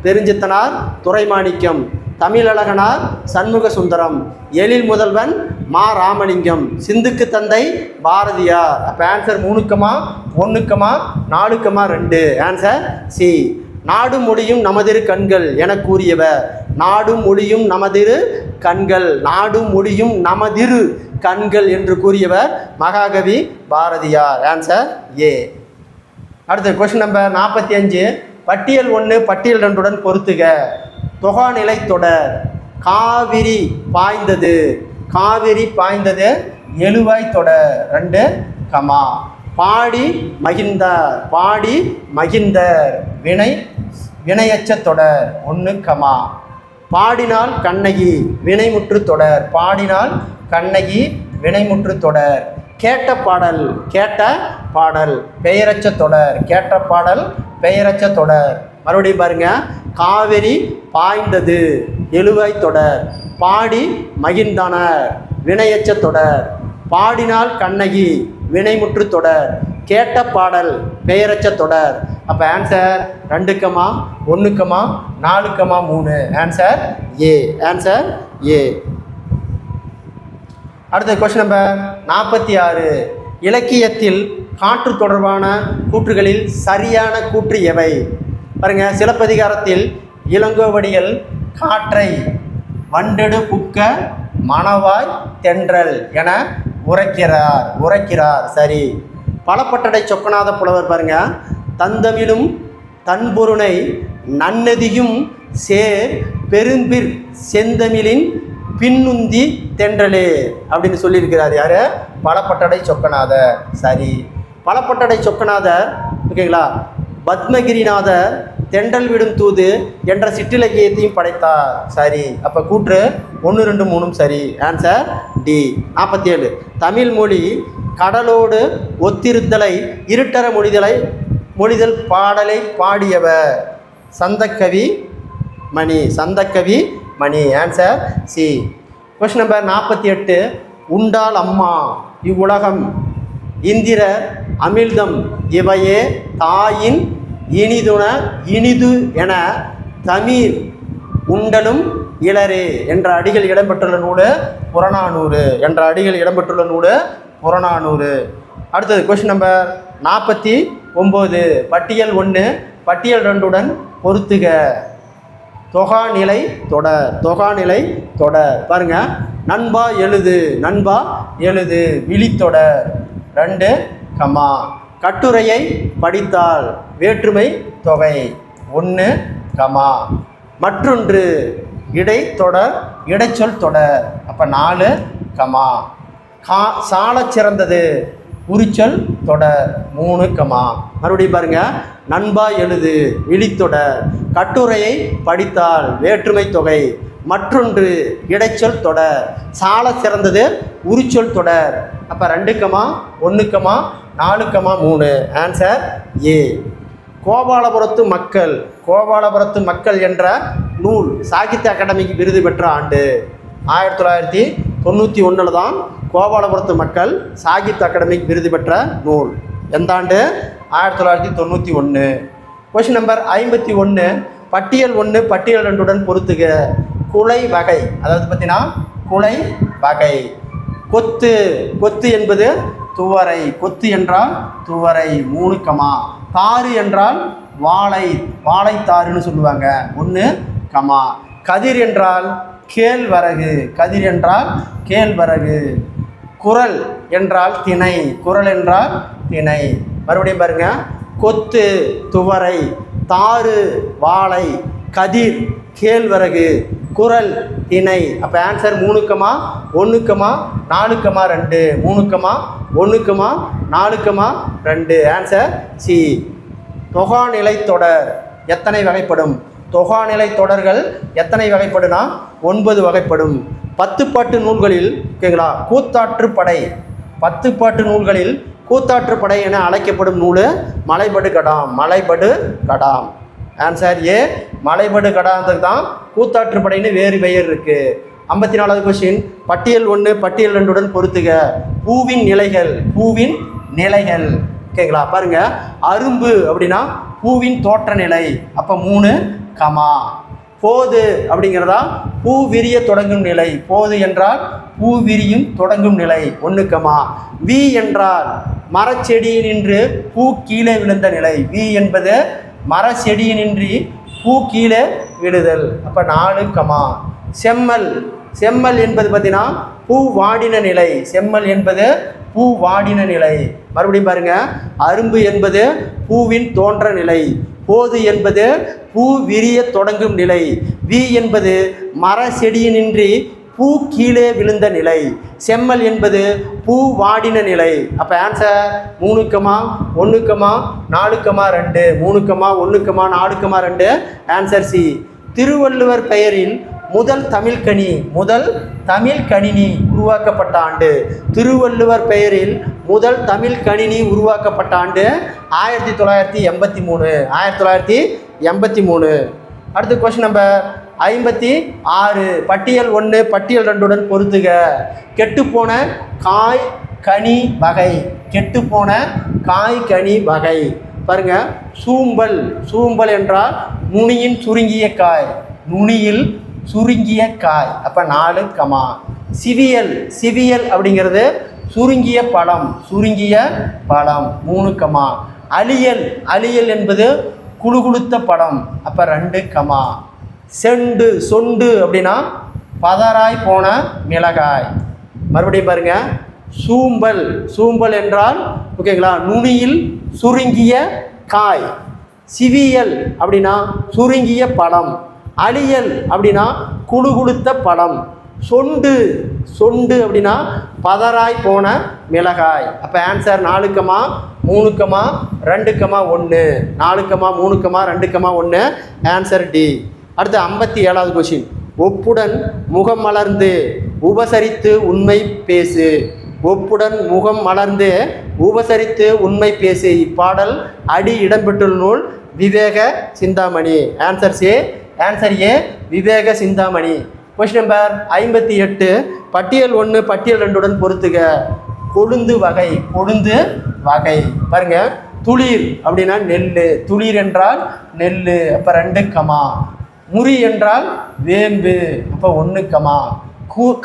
பெருஞ்சித்தனார் துரைமாணிக்கம், தமிழழகனார் சண்முக சுந்தரம், எழில் முதல்வன் மா ராமலிங்கம். சிந்துக்கு தந்தை பாரதியார். அப்போ ஆன்சர் 3,1,4,2. Answer C. நாடு மொழியும் நமதிரு கண்கள் என கூறியவர். நாடு மொழியும் நமதிரு கண்கள், நாடு மொழியும் நமதிரு கண்கள் என்று கூறியவர் மகாகவி பாரதியார். Answer A. அடுத்து கொஸ்டின் நம்பர் 45. பட்டியல் 1 பட்டியல் 2 பொறுத்துக. தொகாநிலை தொடர். காவிரி பாய்ந்தது. காவிரி பாய்ந்தது எழுவாய் தொடர் 2, பாடி மகிழ்ந்தார். பாடி மகிழ்ந்தர் வினையச்ச தொடர் 1, பாடினால் கண்ணகி வினைமுற்று தொடர். பாடினால் கண்ணகி வினைமுற்று தொடர். கேட்ட பாடல். கேட்ட பாடல் பெயரச்ச தொடர். கேட்ட பாடல் பெயரச்ச தொடர். மறுபடியும் பாருங்க. காவிரி பாய்ந்தது எழுவாய் தொடர். பாடி மகிழ்ந்தனர் வினையச்ச தொடர். பாடினால் கண்ணகி வினைமுற்று தொடர். கேட்ட பாடல் பெயரச்ச தொடர். அப்போ answer 2, 1, 4, 3. Answer A. Answer A. அடுத்த கொஸ்டின் நம்பர் 46. இலக்கியத்தில் காற்று தொடர்பான கூற்றுகளில் சரியான கூற்று எவை? பாருங்க. சிலப்பதிகாரத்தில் இளங்கோவடிகள் காற்றை வண்டெடு புக்க மணவாய் தென்றல் என உரைக்கிறார். சரி. பலப்பட்டடை சொக்கநாத புலவர் பாருங்க. தந்தமிழும் தன்பொருணை நன்னதியும் சேர் பெரும்பிற் செந்தமிழின் பின்னுந்தி தென்றலே அப்படின்னு சொல்லியிருக்கிறார். யார்? பலப்பட்டடை சொக்கநாதர். சரி. பலப்பட்டடை சொக்கநாதர் ஓகேங்களா பத்மகிரிநாதர் தென்றல் விடும் தூது என்ற சிற்றிலக்கியத்தையும் படைத்தார். சரி. அப்போ கூற்று 1, 2, 3 சரி. Answer D. 47. தமிழ் மொழி கடலோடு ஒத்திருத்தலை இருட்டற மொழிதல் பாடலை பாடியவர். சந்தக்கவி மணி. Answer C. Question number 48. உண்டால் அம்மா இவ்வுலகம் இந்திர அமிழ்தம் இவையே தாயின் இனிது என தமிழ் உண்டலும் இளரே என்ற அடிகள் இடம்பெற்றுள்ள நூல் புறநானூறு. அடுத்தது கொஸ்டின் நம்பர் 49. பட்டியல் 1 பட்டியல் 2 பொறுத்துக. தொகாநிலை தொடர் பாருங்க. நண்பா எழுது விழித்தொடர் 2, கட்டுரையை படித்தால் வேற்றுமை தொகை 1, மற்றொன்று இடைச்சொல் தொடர். அப்போ 4, சாலச் சிறந்தது உரிச்சொல் தொடர் 3, மறுபடியும் பாருங்க. நண்பா எழுது விழித்தொடர். கட்டுரையை படித்தால் வேற்றுமை தொகை. மற்றொன்று இடைச்சொல் தொடர். சால சிறந்தது உரிச்சொல் தொடர். அப்போ 2, 1, 4, 3. Answer A. கோபாலபுரத்து மக்கள் என்ற நூல் சாகித்ய அகாடமிக்கு விருது பெற்ற ஆண்டு 1991 தான் கோபாலபுரத்து மக்கள் சாகித்ய அகாடமிக்கு விருது பெற்ற நூல். எந்த ஆண்டு? 1991. Question number 51. பட்டியல் 1 பட்டியல் 2 பொறுத்துக. குலை வகை. அதாவது பார்த்தீங்கன்னா குலை வகை. கொத்து என்பது துவரை. கொத்து என்றால் துவரை 3, தாறு என்றால் வாழைத்தாறுன்னு சொல்லுவாங்க 1, கதிர் என்றால் கேழ்வரகு. குரல் என்றால் திணை. மறுபடியும் பாருங்க. கொத்து துவரை, தாறு வாழை, கதிர் கேழ்வரகு, குரல் திணை. அப்போ ஆன்சர் 3, 1, 4, 2. 3, 1, 4, 2. Answer C. தொகாநிலை தொடர் எத்தனை வகைப்படும்? தொகாநிலை தொடர்கள் எத்தனை வகைப்படுனா 9 வகைப்படும். 10 பாட்டு நூல்களில் ஓகேங்களா கூத்தாற்றுப்படை. 10 பாட்டு நூல்களில் கூத்தாற்றுப்படை என அழைக்கப்படும் நூல் மலைபடு கடாம். Answer A. மலைபடு கடாந்தது தான் கூத்தாற்றுப்படைன்னு வேறு பெயர் இருக்குது. 54வது கொஸ்டின். பட்டியல் 1 பட்டியல் 2 பொறுத்துக. பூவின் நிலைகள் ஓகேங்களா பாருங்க. அரும்பு அப்படின்னா பூவின் தோற்ற நிலை. அப்போ 3, போது அப்படிங்கிறதா பூ விரிய தொடங்கும் நிலை. போது என்றால் பூ விரியும் தொடங்கும் நிலை. 1, வி என்றால் மரச்செடியினின்று பூ கீழே விழுந்த நிலை. வி என்பது மரச்செடியினின்றி பூ கீழே விழுதல். அப்போ 4, செம்மல். செம்மல் என்பது பார்த்தீங்கன்னா பூ வாடின நிலை. செம்மல் என்பது பூ வாடின நிலை. மறுபடியும் பாருங்க, அரும்பு என்பது பூவின் தோன்ற நிலை. போது என்பது பூ விரிய தொடங்கும் நிலை. வி என்பது மர செடியினின்றி பூ கீழே விழுந்த நிலை. செம்மல் என்பது பூ வாடின நிலை. அப்போ ஆன்சர் 3, 1, 4, 2. 3, 1, 4, 2. Answer C. திருவள்ளுவர் பெயரில் முதல் தமிழ் கணினி உருவாக்கப்பட்ட ஆண்டு. திருவள்ளுவர் பெயரில் முதல் தமிழ் கணினி உருவாக்கப்பட்ட ஆண்டு 1983. 1983. அடுத்து கொஸ்டின் நம்பர் 56. பட்டியல் 1 பட்டியல் 2 பொறுத்துக. கெட்டுப்போன காய் கனி வகை. கெட்டுப்போன காய் கனி வகை பாருங்க. சூம்பல். சூம்பல் என்றால் நுனியின் சுருங்கிய காய். நுனியில் சுருங்கிய காய். அப்போ 4, சிவியல். சிவியல் அப்படிங்கிறது சுருங்கிய பழம். சுருங்கிய பழம். 3, அலியல். அலியல் என்பது குழுகுழுத்த பழம். அப்போ 2, செண்டு. சொண்டு அப்படின்னா பதராய் போன மிளகாய். மறுபடியும் பாருங்க, சூம்பல். சூம்பல் என்றால் ஓகேங்களா நுனியில் சுருங்கிய காய். சிவியல் அப்படின்னா சுருங்கிய பழம். அலியல் அப்படின்னா குழுகுழுத்த பழம். சொண்டு. சொண்டு அப்படின்னா பதராய் போன மிளகாய். அப்போ ஆன்சர் 4, 3, 2, 1. 4, 3, 2, 1. Answer D. அடுத்து 57வது கொஸ்டின். ஒப்புடன் முகம் மலர்ந்து உபசரித்து உண்மை பேசு. ஒப்புடன் முகம் மலர்ந்து உபசரித்து உண்மை பேசு. இப்பாடல் அடி இடம்பெற்றுள்ள நூல் Viveka Chintamani. Answer C. Answer A, Viveka Chintamani. Question number 58. பட்டியல் 1 பட்டியல் 2 பொறுத்துக. கொழுந்து வகை. கொழுந்து வகை பாருங்க. துளிர் அப்படின்னா நெல். துளிர் என்றால் நெல். அப்போ 2, முறி என்றால் வேம்பு. அப்போ 1,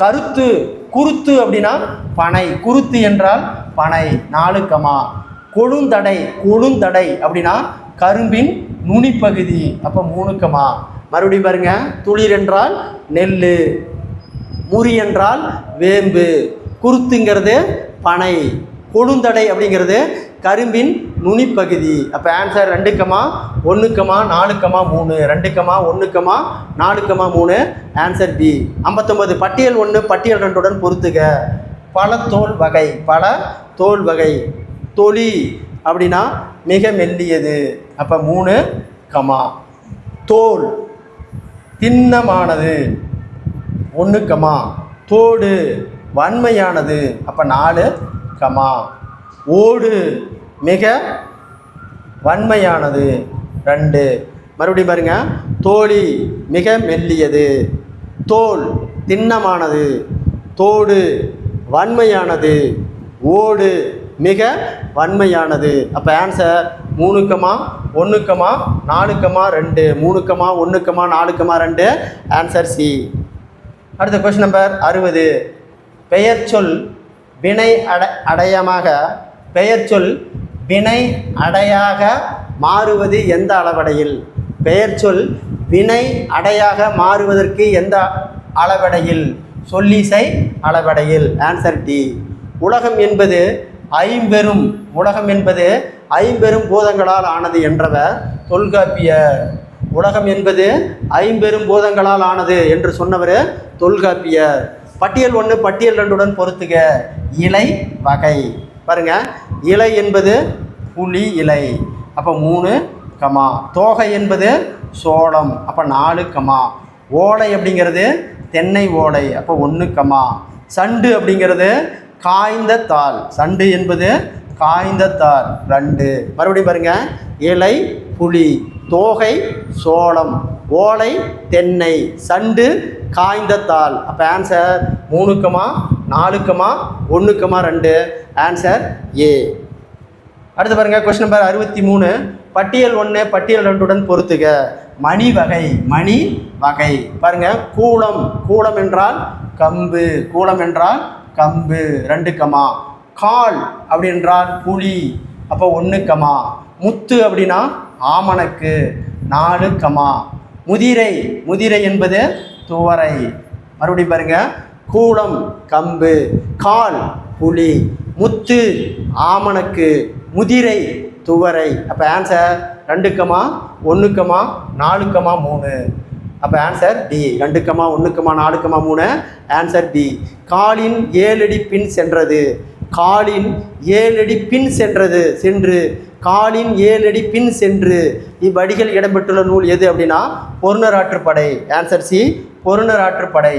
கருத்து. குருத்து அப்படின்னா பனை. குருத்து என்றால் பனை. 4, கொழுந்தடை. கொழுந்தடை அப்படின்னா கரும்பின் நுனிப்பகுதி. அப்போ 3, மறுபடியும் பாருங்க. துளிர் என்றால் நெல். முறி என்றால் வேம்பு. குருத்துங்கிறது பனை. கொழுந்தடை அப்படிங்கிறது கரும்பின் நுனிப்பகுதி. அப்போ ஆன்சர் 2, 1, 4, 3. 2, 1, 4, 3. Answer B. 59. பட்டியல் 1 பட்டியல் 2 பொறுத்துக. பழத்தோல் வகை. பல தோல் வகை. தொலி அப்படின்னா மிக மெல்லியது. அப்போ 3, தோல் திண்ணமானது. 1, தோடு வன்மையானது. அப்போ 4, ஓடு மிக வன்மையானது. 2. மறுபடியும் பாருங்க. தோழி மிக மெல்லியது. தோல் திண்ணமானது. தோடு வன்மையானது. ஓடு மிக வன்மையானது. அப்போ ஆன்சர் 3, 1, 4, 2. 3, 1, 4, 2. Answer C. அடுத்த கொஸ்டின் நம்பர் 60. பெயர் சொல் வினை அடையமாக. பெயர் சொல் வினை அடையாக மாறுவது எந்த அளவடையில்? பெயர் சொல் வினை அடையாக மாறுவதற்கு எந்த அளவடையில்? சொல்லிசை அளவடையில். Answer D. உலகம் என்பது ஐம்பெரும். உலகம் என்பது ஐம்பெரும் பூதங்களால் ஆனது என்றவர் தொல்காப்பியர். உலகம் என்பது ஐம்பெரும் பூதங்களால் ஆனது என்று சொன்னவர் தொல்காப்பியர். பட்டியல் 1 பட்டியல் 2 பொறுத்துக. இலை வகை பாருங்க. இலை என்பது புலி இலை. அப்போ 3, தோகை என்பது சோளம். அப்போ 4, ஓலை அப்படிங்கிறது தென்னை ஓலை. அப்போ 1, சண்டு அப்படிங்கிறது காய்ந்த தாள். சண்டு என்பது காய்ந்த தாள். 2. மறுபடியும் பாருங்க. இலை புலி, தோகை சோளம், ஓலை தென்னை, சண்டு காய்ந்த தாள். அப்போ ஆன்சர் 3, 4, 1, 2. ஆன்சர் ஏ. அடுத்து பாருங்க கொஸ்டின் நம்பர் 63. பட்டியல் 1 பட்டியல் 2 பொறுத்துக. மணி வகை, மணி வகை பாருங்க. கூலம், கூலம் என்றால் கம்பு, கூலம் என்றால் கம்பு 2 கமா. கால் அப்படி என்றால் புலி, அப்போ 1 கமா. முத்து அப்படின்னா ஆமணக்கு 4 கமா. முதிரை, முதிரை என்பது துவரை. மறுபடியும் பாருங்க. கூலம் கம்பு, கால் புலி, முத்து ஆமணக்கு, முதிரை துவரை. அப்போ ஆன்சர் 2 கமா 1 கமா 4 கமா 3. அப்போ answer D. 2 comma 1 comma 4 comma 3 answer D. காலின் 7 அடி பின் சென்றது, காலின் 7 அடி பின் சென்றது, சென்று காலின் 7 அடி பின் சென்று. இவ்வடிகள் இடம்பெற்றுள்ள நூல் எது அப்படின்னா பொருணராற்றுப்படை. ஆன்சர் சி, பொருணராற்றுப்படை.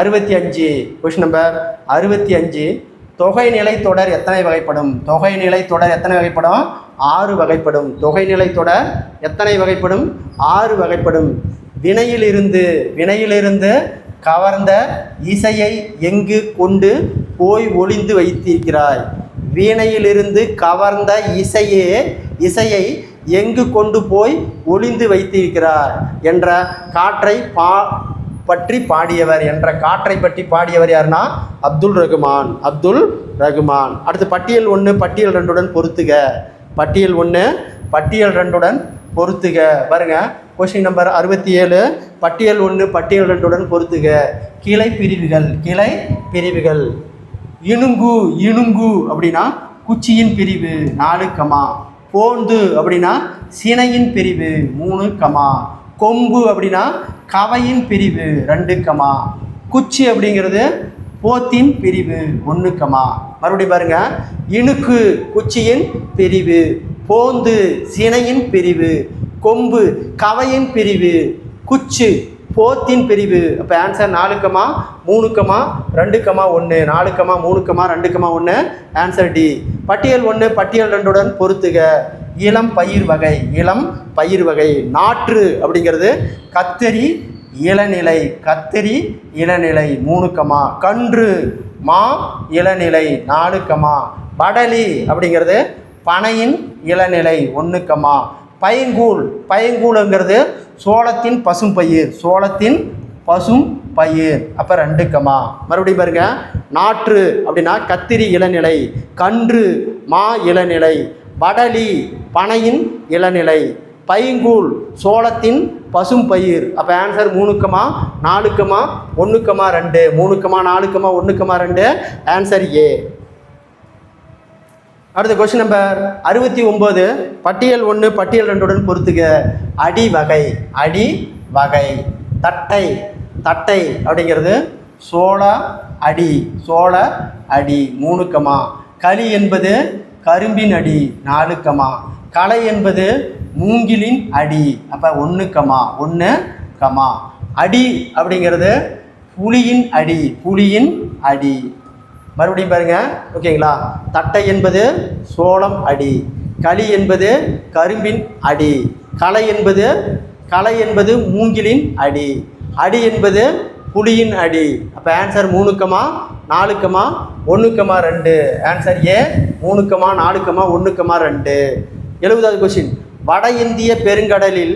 65. Question number 65. தொகைநிலை தொடர் எத்தனை வகைப்படும்? தொகைநிலை தொடர் எத்தனை வகைப்படும்? 6 வகைப்படும். தொகைநிலை தொடர் எத்தனை வகைப்படும்? 6 வகைப்படும். வினையிலிருந்து, வினையிலிருந்து கவர்ந்த இசையை எங்கு கொண்டு போய் ஒளிந்து வைத்திருக்கிறாய்? வீணையிலிருந்து கவர்ந்த இசையை எங்கு கொண்டு போய் ஒளிந்து வைத்திருக்கிறார் என்ற காற்றை பற்றி பாடியவர், என்ற காற்றை பற்றி பாடியவர் யாருன்னா அப்துல் ரகுமான், அப்துல் ரகுமான். அடுத்து பட்டியல் 1 பட்டியல் 2 பொறுத்துக. பட்டியல் 1 பட்டியல் 2 பொறுத்துக. பாருங்க கொஸ்டின் நம்பர் 67. பட்டியல் 1 பட்டியல் 2 பொறுத்துக. கிளை பிரிவுகள், கிளை பிரிவுகள். இணுங்கு, இணுங்கு அப்படின்னா குச்சியின் பிரிவு 4 கமா. போந்து அப்படின்னா சினையின் பிரிவு 3 கமா. கொம்பு அப்படின்னா கவையின் பிரிவு 2 கமா. குச்சி அப்படிங்கிறது போத்தின் பிரிவு 1 கமா. மறுபடியும் பாருங்க. இணுக்கு குச்சியின் பிரிவு, போந்து சினையின் பிரிவு, கொம்பு கவையின் பிரிவு, குச்சு போத்தின் பிரிவு. அப்போ answer 4 comma 3 comma 2 comma 1. 4 comma 3 comma 2 comma 1 answer D. பட்டியல் 1 பட்டியல் 2 பொறுத்துக. இளம் பயிர் வகை, இளம் பயிர் வகை. நாற்று அப்படிங்கிறது கத்தரி இளநிலை, கத்தரி இளநிலை 3 கமா. கன்று மா இளநிலை 4 கமா. படலி அப்படிங்கிறது பனையின் இளநிலை 1 கமா. பைங்கூழ், பைங்கூழுங்கிறது சோளத்தின் பசும் பயிர், சோளத்தின் பசும் பயிர், அப்போ 2 கமா. மறுபடியும் பாருங்க. நாற்று அப்படின்னா கத்திரி இளநிலை, கன்று மா இளநிலை, படலி பனையின் இளநிலை, பைங்கூழ் சோளத்தின் பசும் பயிர். அப்போ answer 3 comma 4 comma 1 comma 2. 3 comma 4 comma 1 comma 2 answer ஏ. அடுத்த கொஸ்டின் நம்பர் 69. பட்டியல் 1 பட்டியல் 2 பொறுத்துக. அடி வகை, அடி வகை. தட்டை, தட்டை அப்படிங்கிறது சோள அடி, சோள அடி 3 கமா. களி என்பது கரும்பின் அடி 4 கமா. களை என்பது மூங்கிலின் அடி, அப்போ 1 கமா 1 கமா. அடி அப்படிங்கிறது புலியின் அடி, புலியின் அடி. மறுபடியும் பாருங்க. ஓகேங்களா. தட்டை என்பது சோளம் அடி, களி என்பது கரும்பின் அடி, களை என்பது மூங்கிலின் அடி, அடி என்பது புலியின் அடி. அப்போ answer 3 comma 4 comma 1 comma 2 answer A. 3 comma 4 comma 1 comma 2. 70வது கொஸ்டின். வட இந்திய பெருங்கடலில்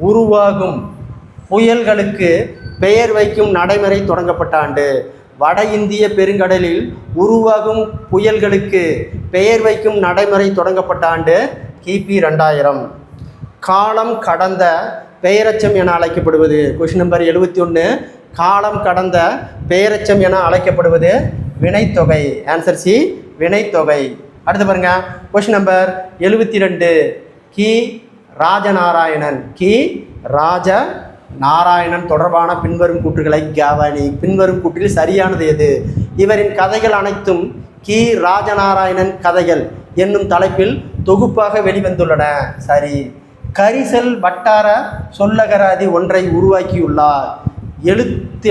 உருவாகும் புயல்களுக்கு பெயர் வைக்கும் நடைமுறை தொடங்கப்பட்ட ஆண்டு. வட இந்திய பெருங்கடலில் உருவாகும் புயல்களுக்கு பெயர் வைக்கும் நடைமுறை தொடங்கப்பட்ட ஆண்டு கிபி 2000. காலம் கடந்த பெயரச்சம் என அழைக்கப்படுவது. Question number 71. காலம் கடந்த பெயரச்சம் என அழைக்கப்படுவது வினைத்தொகை. ஆன்சர் சி, வினைத்தொகை. அடுத்து பாருங்க. Question number 72. கி ராஜநாராயணன், கி ராஜநாராயணன் தொடர்பான பின்வரும் கூற்றுகளை கவனி. பின்வரும் கூற்றில் சரியானது எது? இவரின் கதைகள் அனைத்தும் கி ராஜநாராயணன் கதைகள் என்னும் தலைப்பில் தொகுப்பாக வெளிவந்துள்ளன. சரி. கரிசல் வட்டார சொல்லகராதி ஒன்றை உருவாக்கியுள்ளார். எழுத்து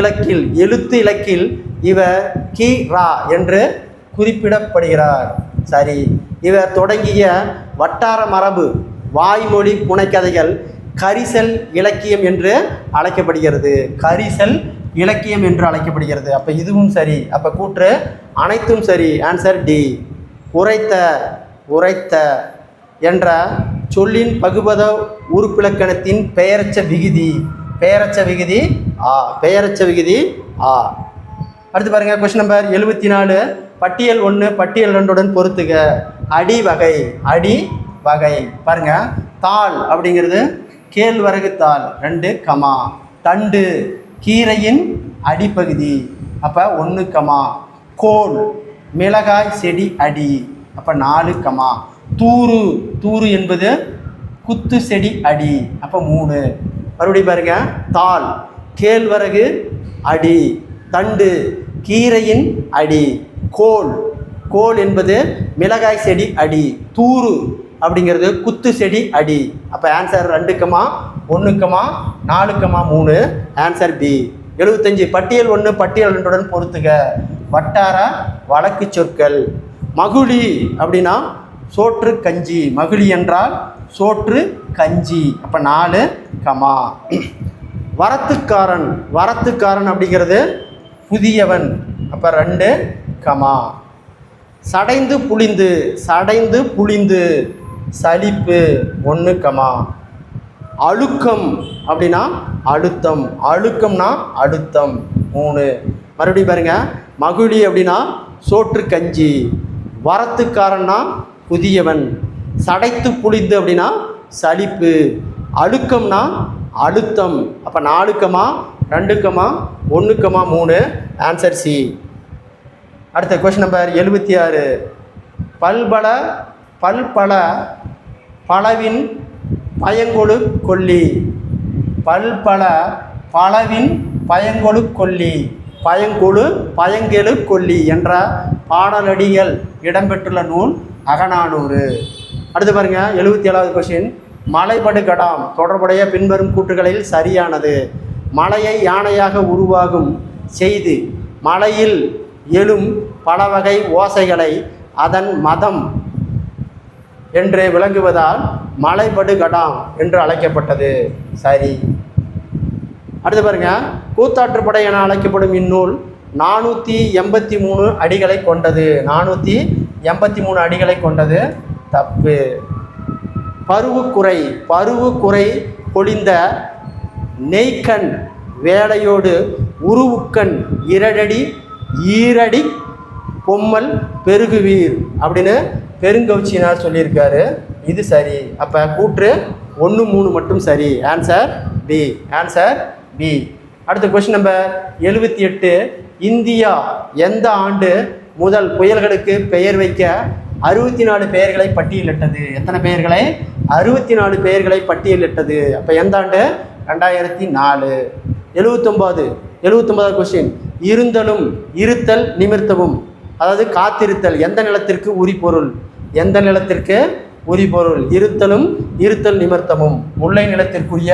இலக்கில் இவர் கி ரா என்று குறிப்பிடப்படுகிறார். சரி. இவர் தொடங்கிய வட்டார மரபு வாய்மொழி புனைக்கதைகள் கரிசல் இலக்கியம் என்று அழைக்கப்படுகிறது. கரிசல் இலக்கியம் என்று அழைக்கப்படுகிறது. அப்போ இதுவும் சரி. அப்போ கூற்று அனைத்தும் சரி. Answer D. உரைத்த உரைத்த என்ற சொல்லின் பகுபத உறுப்பிலக்கணத்தின் பெயரச்ச விகுதி. பெயரச்ச விகுதி ஆ. பெயரச்ச விகுதி ஆ. அடுத்து பாருங்கள் கொஸ்டின் நம்பர் 74. பட்டியல் 1 பட்டியல் 2 பொறுத்துக. அடி வகை. அடி வகை பாருங்கள். தாள் அப்படிங்கிறது கேழ்வரகு தாள் 2 கமா. தண்டு கீரையின் அடிப்பகுதி அப்போ 1 கமா. கோல் மிளகாய் செடி அடி அப்போ 4 கமா. தூறு தூறு என்பது குத்து செடி அடி அப்போ 3. மறுபடியும் பாருங்க. தாள் கேழ்வரகு அடி. தண்டு கீரையின் அடி. கோல் கோல் என்பது மிளகாய் செடி அடி. தூறு அப்படிங்கிறது குத்து செடி அடி. அப்போ answer 2 comma 1 comma 4 comma 3. Answer B. 75. பட்டியல் 1 பட்டியல் 2 பொறுத்துக. வட்டார வழக்கு சொற்கள். மகுழி அப்படின்னா சோற்று கஞ்சி. மகுழி என்றால் சோற்று கஞ்சி அப்போ 4 கமா. வரத்துக்காரன். வரத்துக்காரன் அப்படிங்கிறது புதியவன் அப்போ 2 கமா. சடைந்து புளிந்து. சடைந்து புளிந்து சலிப்பு 1 கமா. அழுக்கம் அப்படின்னா அழுத்தம். அழுக்கம்னா அழுத்தம் 3. மறுபடியும் பாருங்க. மகுழி அப்படின்னா சோற்று கஞ்சி. வரத்துக்காரன்னா புதியவன். சடைத்து புளிந்து அப்படின்னா சலிப்பு. அழுக்கம்னா அழுத்தம் அப்போ 4 comma 2 comma 1 comma 3. Answer C. அடுத்த கொஸ்டின் நம்பர் 76. பல்பல பல்பல பலவின் பயங்கொழு கொல்லி. பல்பல பலவின் பயங்கொழு கொல்லி. பயங்கொழு பயங்கெழு கொல்லி என்ற பாடலடிகள் இடம்பெற்றுள்ள நூல் அகநானூறு. அடுத்து பாருங்க. 77வது கொஸ்டின். மலைபடு கடாம் தொடர்புடைய பின்வரும் கூற்றுகளில் சரியானது. மலையை யானையாக உருவாகும் செய்து மலையில் எழும் பல வகை ஓசைகளை அதன் மதம் என்று விளங்குவதால் மலைபடு கடாம் என்று அழைக்கப்பட்டது. சரி. அடுத்து பாருங்க. கூத்தாற்றுப்படை என அழைக்கப்படும் இந்நூல் 483 அடிகளை கொண்டது. 483 அடிகளை கொண்டது. தப்பு. பருவுக்குறை. பருவுக்குறை பொழிந்த நெய்க்கண் வேலையோடு உருவுக்கண் இரடடி ஈரடி பொம்மல் பெருகுவீர் அப்படின்னு பெருங்கவுச்சினார் சொல்லியிருக்காரு. இது சரி. அப்போ கூற்று 1 3 மட்டும் சரி. Answer B. Answer B. அடுத்த கொஸ்டின் நம்பர் 78. இந்தியா எந்த ஆண்டு முதல் புயல்களுக்கு பெயர் வைக்க 64 பெயர்களை பட்டியலிட்டது? எத்தனை பெயர்களை? 64 பெயர்களை பட்டியலிட்டது. அப்போ எந்த ஆண்டு? 2004. 79வது கொஸ்டின். இருந்தலும் இருத்தல் நிமிர்த்தவும் அதாவது காத்திருத்தல் எந்த நிலத்திற்கு உரிபொருள்? எந்த நிலத்திற்கு உரிபொருள்? இருத்தலும் இருத்தல் நிமிர்த்தமும் முல்லை நிலத்திற்குரிய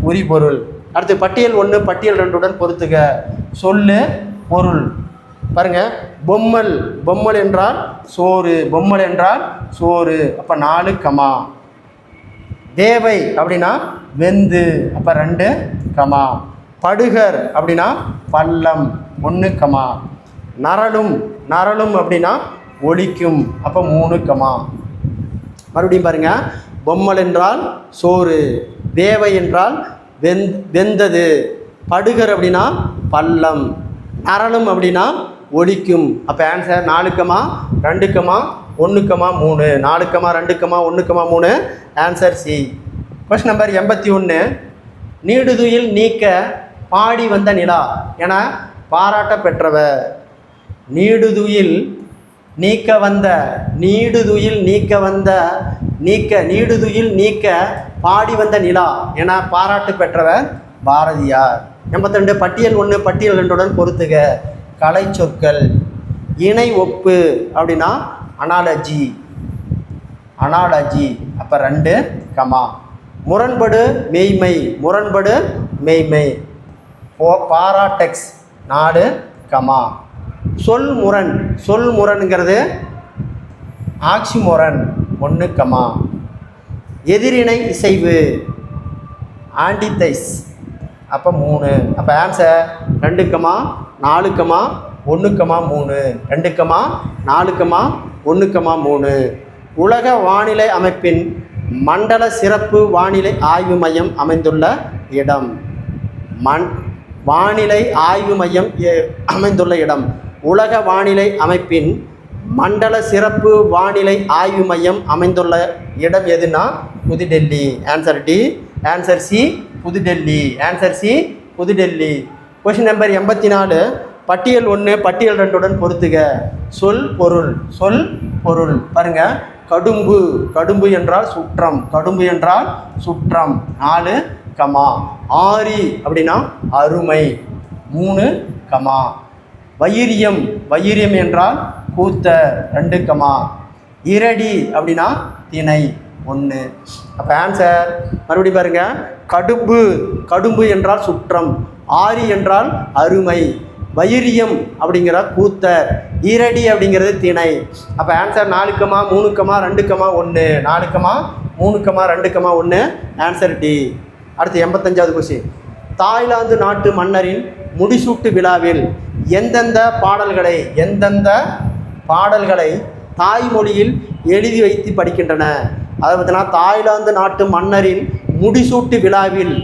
உரிபொருள். அடுத்து பட்டியல் 1 பட்டியல் 2 பொறுத்துக. சொல்லு பொருள் பாருங்க. பொம்மல். பொம்மல் என்றால் சோறு. பொம்மல் என்றால் சோறு அப்போ 4 கமா. தேவை அப்படின்னா வெந்து அப்போ 2 கமா. படுகர் அப்படின்னா பள்ளம் 1 கமா. நரலும். நரலும் அப்படின்னா ஒலிக்கும் அப்போ 3 கமா. மறுபடியும் பாருங்க. பொம்மல் என்றால் சோறு. தேவை என்றால் வெந்தது. படுகர் அப்படின்னா பள்ளம். நரலும் அப்படின்னா ஒலிக்கும். அப்போ answer 4 comma 2 comma 1 comma 3. 4 comma 2 comma 1 comma 3. Answer C. Question number 81. நீடுதுயில் நீக்க பாடி வந்த நிலா என பாராட்ட பெற்றவர். நீடுதுயில் நீக்க வந்த. நீடுதுயில் நீக்க வந்த நீடுதுயில் நீக்க பாடி வந்த நிலா என பாராட்டு பெற்றவர் பாரதியார். 82. பட்டியல் 1 பட்டியல் 2 பொறுத்துக. கலை சொற்கள். இணை ஒப்பு அப்படின்னா அனாலஜி. அனாலஜி அப்போ 2 கமா. முரண்படு மெய்மை. முரண்படு மெய்மை. பாராடெக்ஸ் 4 கமா. சொல் முரண். சொல் முரண்கிறது ஆக்சிமோரன் 1 கமா. எதிரிணை இசைவு ஆன்டிதைஸ் அப்போ 3. அப்போ answer 2 comma 4 comma 1 comma 3. 2 comma 4 comma 1,3. உலக வானிலை அமைப்பின் மண்டல சிறப்பு வானிலை ஆய்வு மையம் அமைந்துள்ள இடம். வானிலை ஆய்வு மையம் அமைந்துள்ள இடம். உலக வானிலை அமைப்பின் மண்டல சிறப்பு வானிலை ஆய்வு மையம் அமைந்துள்ள இடம் எதுனா Pudhu Delhi. Answer D. Answer C Pudhu Delhi. Answer C Pudhu Delhi. Question number 84. பட்டியல் 1 பட்டியல் 2 பொறுத்துக. சொல் பொருள். சொல் பொருள் பாருங்க. கடும்பு. கடும்பு என்றால் சுற்றம். கடும்பு என்றால் சுற்றம். 4 கமா. ஆரி அப்படின்னா அருமை. 3 கமா. வைரியம். வைரியம் என்றால் கூத்த. 2 கமா. இரடி அப்படின்னா திணை. 1. அப்போ ஆன்சர் மறுபடியும் பாருங்க. கடும்பு. கடும்பு என்றால் சுற்றம். ஆரி என்றால் அருமை. வைரியம் அப்படிங்கிற கூத்தர். ஈரடி அப்படிங்கிறது திணை. அப்போ ஆன்சர் 4, 3, 2, 1. 4, 3, 2, 1. Answer D. அடுத்து 85வது கொஸ்டின். தாய்லாந்து நாட்டு மன்னரின் முடிசூட்டு விழாவில் எந்தெந்த பாடல்களை தாய்மொழியில் எழுதி வைத்து படிக்கின்றன? அதாவது பார்த்தீங்கன்னா தாய்லாந்து நாட்டு மன்னரின் முடிசூட்டு விழாவில்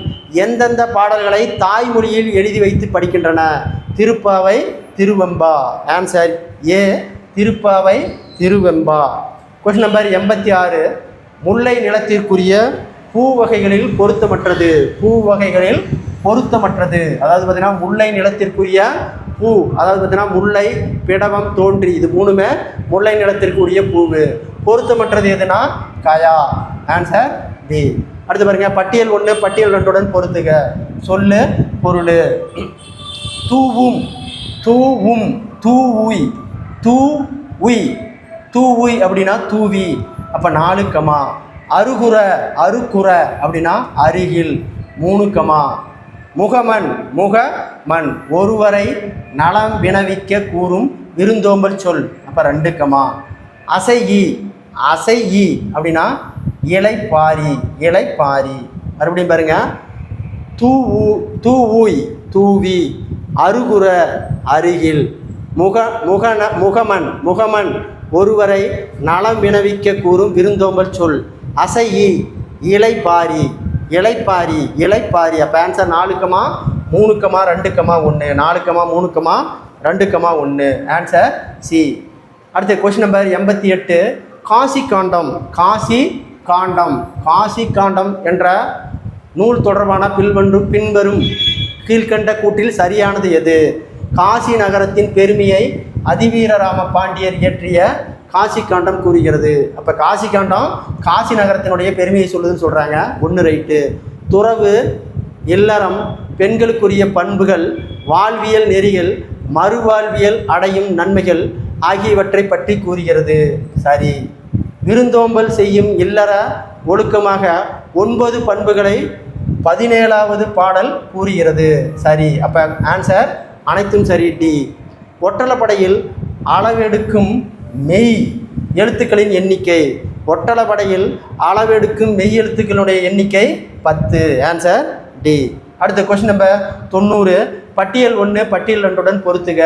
எந்தெந்த பாடல்களை தாய்மொழியில் எழுதி வைத்து படிக்கின்றன? Thiruppavai, Thiruvempa. Answer A Thiruppavai, Thiruvempa. Question number 86. முல்லை நிலத்திற்குரிய பூ வகைகளில் பொருத்தமற்றது. பூ வகைகளில் பொருத்தமற்றது. அதாவது பார்த்தீங்கன்னா முல்லை நிலத்திற்குரிய பூ. அதாவது பார்த்தீங்கன்னா முல்லை, பிடவம், தோன்றி இது 3மே முல்லை நிலத்திற்குரிய பூவு. பொருத்தமற்றது எதுனா கயா. Answer D. அடுத்து பாருங்க. பட்டியல் 1 பட்டியல் 2 பொருத்துக. சொல்லு பொருள். தூவும். தூவும். தூவுய். தூவுய். தூவுய் அப்படின்னா தூவி. அப்போ 4 கமா. அருகுற. அருக்குற அப்படின்னா அருகில். 3 கமா. முகமன். முகமன் ஒருவரை நலம் வினவிக்க கூறும் விருந்தோம்பல் சொல். அப்போ 2 கமா. அசையி. அசையி அப்படின்னா இலைப்பாரி. இலைப்பாரி. மறுபடியும் பாருங்க. தூவுய் தூவி. அருகுற அருகில். முகமன். முகமன் ஒருவரை நலம் வினவிக்க கூறும் விருந்தோம்பல் சொல். அசையி இலைப்பாரி. இலைப்பாரி. இலைப்பாரி. அப்போ answer 4 comma 3 comma 2 comma 1. 4 comma 3 comma 2 comma 1. Answer C. அடுத்த கொஸ்டின் நம்பர் 88. காசி காண்டம். காசி காண்டம். காசி காண்டம் என்ற நூல் தொடர்பான பின்வரும் கீழ்கண்ட கூற்றில் சரியானது எது? காசி நகரத்தின் பெருமையை அதிவீரராம பாண்டியர் இயற்றிய காசி காண்டம் கூறுகிறது. அப்போ காசி காண்டம் காசி நகரத்தினுடைய பெருமையை சொல்லுதுன்னு சொல்கிறாங்க. 1 ரைட்டு. துறவு, இல்லறம், பெண்களுக்குரிய பண்புகள், வாழ்வியல் நெறிகள், மறுவாழ்வியல் அடையும் நன்மைகள் ஆகியவற்றை பற்றி கூறுகிறது. சரி. விருந்தோம்பல் செய்யும் இல்லற ஒழுக்கமாக 9 பண்புகளை 17வது பாடல் கூறுகிறது. சரி. அப்போ ஆன்சர் அனைத்தும் சரி. டி. ஒற்றளப்படையில் அளவெடுக்கும் மெய் எழுத்துக்களின் எண்ணிக்கை. ஒற்றளப்படையில் அளவெடுக்கும் மெய் எழுத்துக்களுடைய எண்ணிக்கை 10. Answer D. அடுத்த கொஸ்டின் நம்பர் 90. பட்டியல் 1 பட்டியல் 2 பொறுத்துக.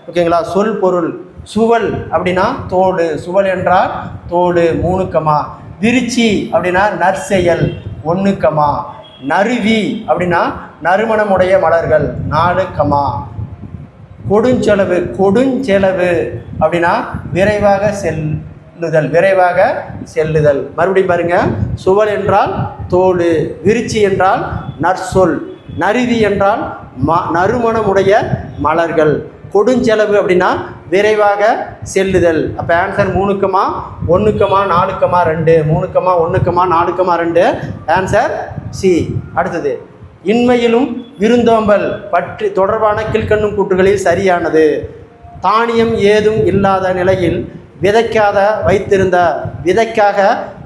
ஓகேங்களா. சொல் பொருள். சுவல் அப்படின்னா தோடு. சுவல் என்றால் தோடு. 3 கமா. விருச்சி அப்படின்னா நற்செயல். 1 கமா. நறுவி அப்படின்னா நறுமணமுடைய மலர்கள். 4 கமா. கொடுஞ்செலவு. கொடுஞ்செலவு அப்படின்னா விரைவாக செல்லுதல். விரைவாக செல்லுதல். மறுபடியும் பாருங்க. சுவல் என்றால் தோடு. விருச்சி என்றால் நற்சொல். நறுவி என்றால் நறுமணமுடைய மலர்கள். கொடுஞ்செலவு அப்படின்னா விரைவாக செல்லுதல். அப்போ answer 3 comma 1 comma 4 comma 2. 3 comma 1 comma 4 comma 2. Answer C. அடுத்தது. இன்மையிலும் விருந்தோம்பல் பற்றி தொடர்பான கீழ்க்கண்ணும் கூற்றுகளில் சரியானது. தானியம் ஏதும் இல்லாத நிலையில் விதைக்காக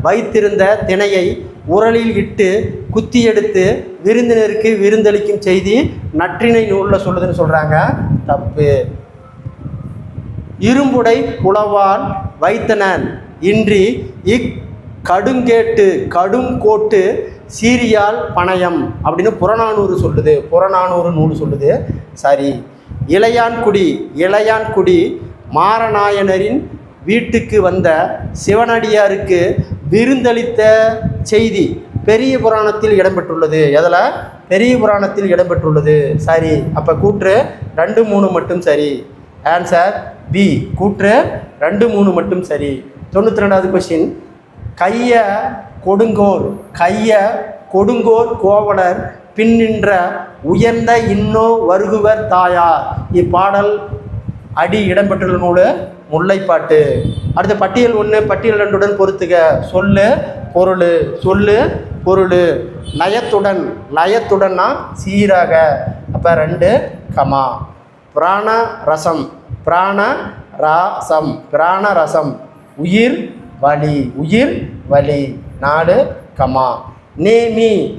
வைத்திருந்த திணையை உரலில் இட்டு குத்தி எடுத்து விருந்தினருக்கு விருந்தளிக்கும் செய்தி நற்றிணை நூலில் சொல்லுதுன்னு சொல்கிறாங்க. தப்பு. இரும்புடை குளவால் வைத்தனன் இன்றி கடுங்கேட்டு கடும் கோட்டு சீரியால் பணயம் அப்படின்னு புறநானூறு சொல்லுது. புறநானூறு நூல் சொல்லுது. சரி. இளையான்குடி. இளையான்குடி மாரநாயனரின் வீட்டுக்கு வந்த சிவனடியாருக்கு விருந்தளித்த செய்தி பெரிய புராணத்தில் இடம்பெற்றுள்ளது. எதில்? பெரிய புராணத்தில் இடம்பெற்றுள்ளது. சரி, அப்போ கூற்று 2, 3 மட்டும் சரி. ஆன்சர் பி, கூற்று 2, 3 மட்டும் சரி. 92வது கொஸ்டின். கைய கொடுங்கோர் கோவலர் பின்னின்ற உயர்ந்த இன்னோ வருகுவர் தாயார். இப்பாடல் அடி இடம்பெற்றுள்ள நூல் முல்லைப்பாட்டு. அடுத்த பட்டியல் 1 பட்டியல் 2 பொறுத்துக. சொல்லு பொருள் லயத்துடன்னா சீராக. அப்போ 2, பிராணரசம் உயிர் வலி 4,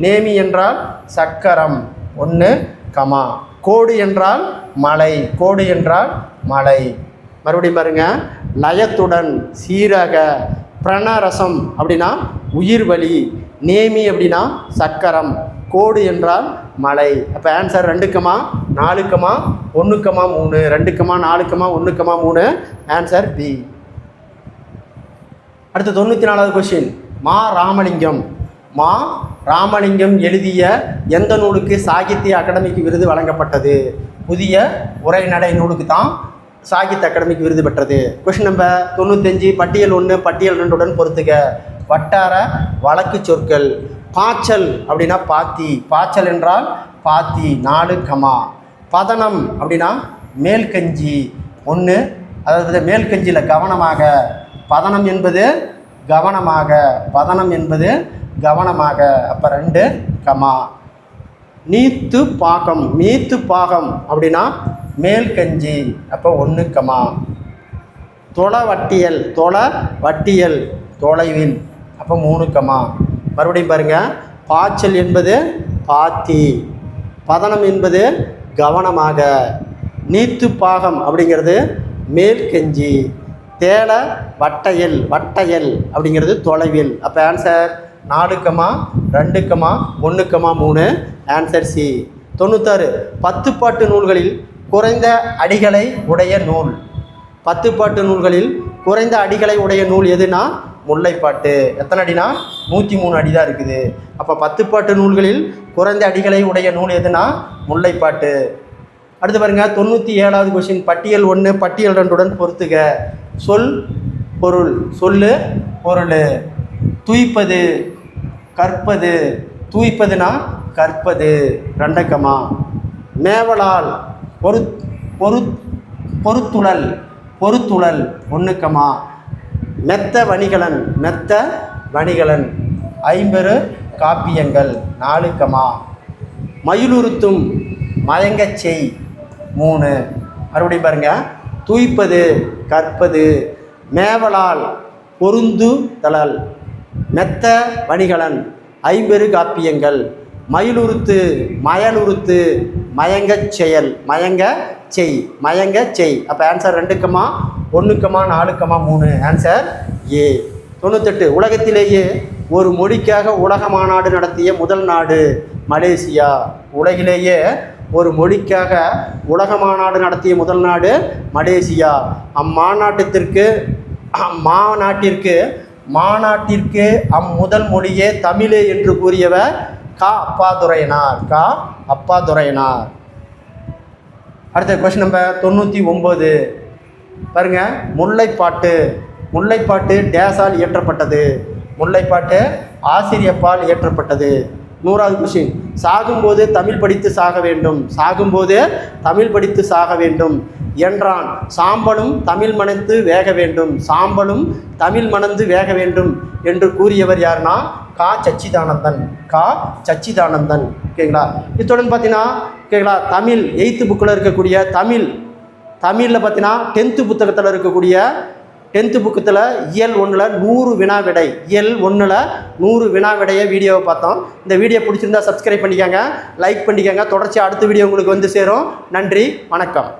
நேமி என்றால் சக்கரம் 1, கோடு என்றால் மலை. மறுபடியும் பாருங்க. லயத்துடன் சீராக, பிரணரசம் அப்படின்னா உயிர் வலி, நேமி அப்படின்னா சக்கரம், கோடு என்றால் மலை. அப்போ ஆன்சர் 2, 4, 1, 3. 2, 4, 1, 3. Answer B. அடுத்து 94வது கொஸ்டின். மா ராமலிங்கம் எழுதிய எந்த நூலுக்கு சாகித்ய அகாடமிக்கு விருது வழங்கப்பட்டது? புதிய உரைநடை நூலுக்கு தான் சாகித்ய அகாடமிக்கு விருது பெற்றது. கொஸ்டின் நம்பர் 95 பட்டியல் 1 பட்டியல் 2 பொறுத்துக. வட்டார வழக்கு சொற்கள். பாய்ச்சல் அப்படின்னா பாய்ச்சல் என்றால் பாத்தி 4, பதனம் அப்படின்னா மேல்கஞ்சி 1, அதாவது மேல்கஞ்சியில் கவனமாக. பதனம் என்பது கவனமாக. அப்போ 2, நீத்து பாகம் அப்படின்னா மேல்கஞ்சி. அப்போ 1, தொலைவட்டியல் தொலைவில். அப்போ 3, மறுபடியும் பாருங்கள். பாய்ச்சல் என்பது பாத்தி, பதனம் என்பது கவனமாக, நீத்து பாகம் அப்படிங்கிறது மேல்கஞ்சி, தேல வட்டையல் அப்படிங்கிறது தொலைவில். அப்போ ஆன்சர் 4, 2, 1, 3. Answer C. 96 10 நூல்களில் குறைந்த அடிகளை உடைய நூல். 10 நூல்களில் குறைந்த அடிகளை உடைய நூல் எதுனா முல்லைப்பாட்டு. எத்தனை அடினா? 103 அடி தான் இருக்குது. அப்போ 10 நூல்களில் குறைந்த அடிகளை உடைய நூல் எதுனா முல்லைப்பாட்டு. அடுத்து பாருங்க. 97வது கொஸ்டின். பட்டியல் 1 பட்டியல் 2 பொறுத்துக. சொல்லு பொருள். துய்ப்பது கற்பது. தூய்ப்பதுனா கற்பது 2, மேவலால் பொறுத்துழல் 1, மெத்த வணிகலன் 50 காப்பியங்கள் 4, மயிலுறுத்தும் மயங்கச் செய் 3. மறுபடியும் பாருங்க. தூய்ப்பது கற்பது, மேவலால் பொருந்துதழல், மெத்த வணிகலன் 50 காப்பியங்கள், மயிலுறுத்து மயங்கச் செய். அப்போ ஆன்சர் 2, 1, 4, 3. Answer A. 98 உலகத்திலேயே ஒரு மொழிக்காக உலக மாநாடு நடத்திய முதல் நாடு மலேசியா. உலகிலேயே ஒரு மொழிக்காக உலக மாநாடு நடத்திய முதல் நாடு மலேசியா. மாநாட்டிற்கு அம்முதல் மொழியே தமிழே என்று கூறியவர் கா அப்பாதுரையனார். அடுத்த கொஸ்டின் நம்பர் 99 பாருங்க. முல்லைப்பாட்டு டேஸால் இயற்றப்பட்டது. முல்லைப்பாட்டு ஆசிரியப்பால் இயற்றப்பட்டது. 100வது கொஸ்டின். சாகும்போது தமிழ் படித்து சாக வேண்டும் என்றான். சாம்பலும் தமிழ் மணந்து வேக வேண்டும் என்று கூறியவர் யாருன்னா கா சச்சிதானந்தன். ஓகேங்களா? இத்துடன் பார்த்தீங்கன்னா ஓகேங்களா, தமிழ் 8th புக்கில் இருக்கக்கூடிய தமிழில் பார்த்தீங்கன்னா 10th புத்தகத்தில் இருக்கக்கூடிய 10th புக்கத்தில் இயல் 1ல் 100 வினா விடை, இயல் 1ல் 100 வினா விடையை வீடியோவை பார்த்தோம். இந்த வீடியோ பிடிச்சிருந்தா சப்ஸ்கிரைப் பண்ணிக்கோங்க, லைக் பண்ணிக்கோங்க. தொடர்ச்சி அடுத்த வீடியோ உங்களுக்கு வந்து சேரும். நன்றி, வணக்கம்.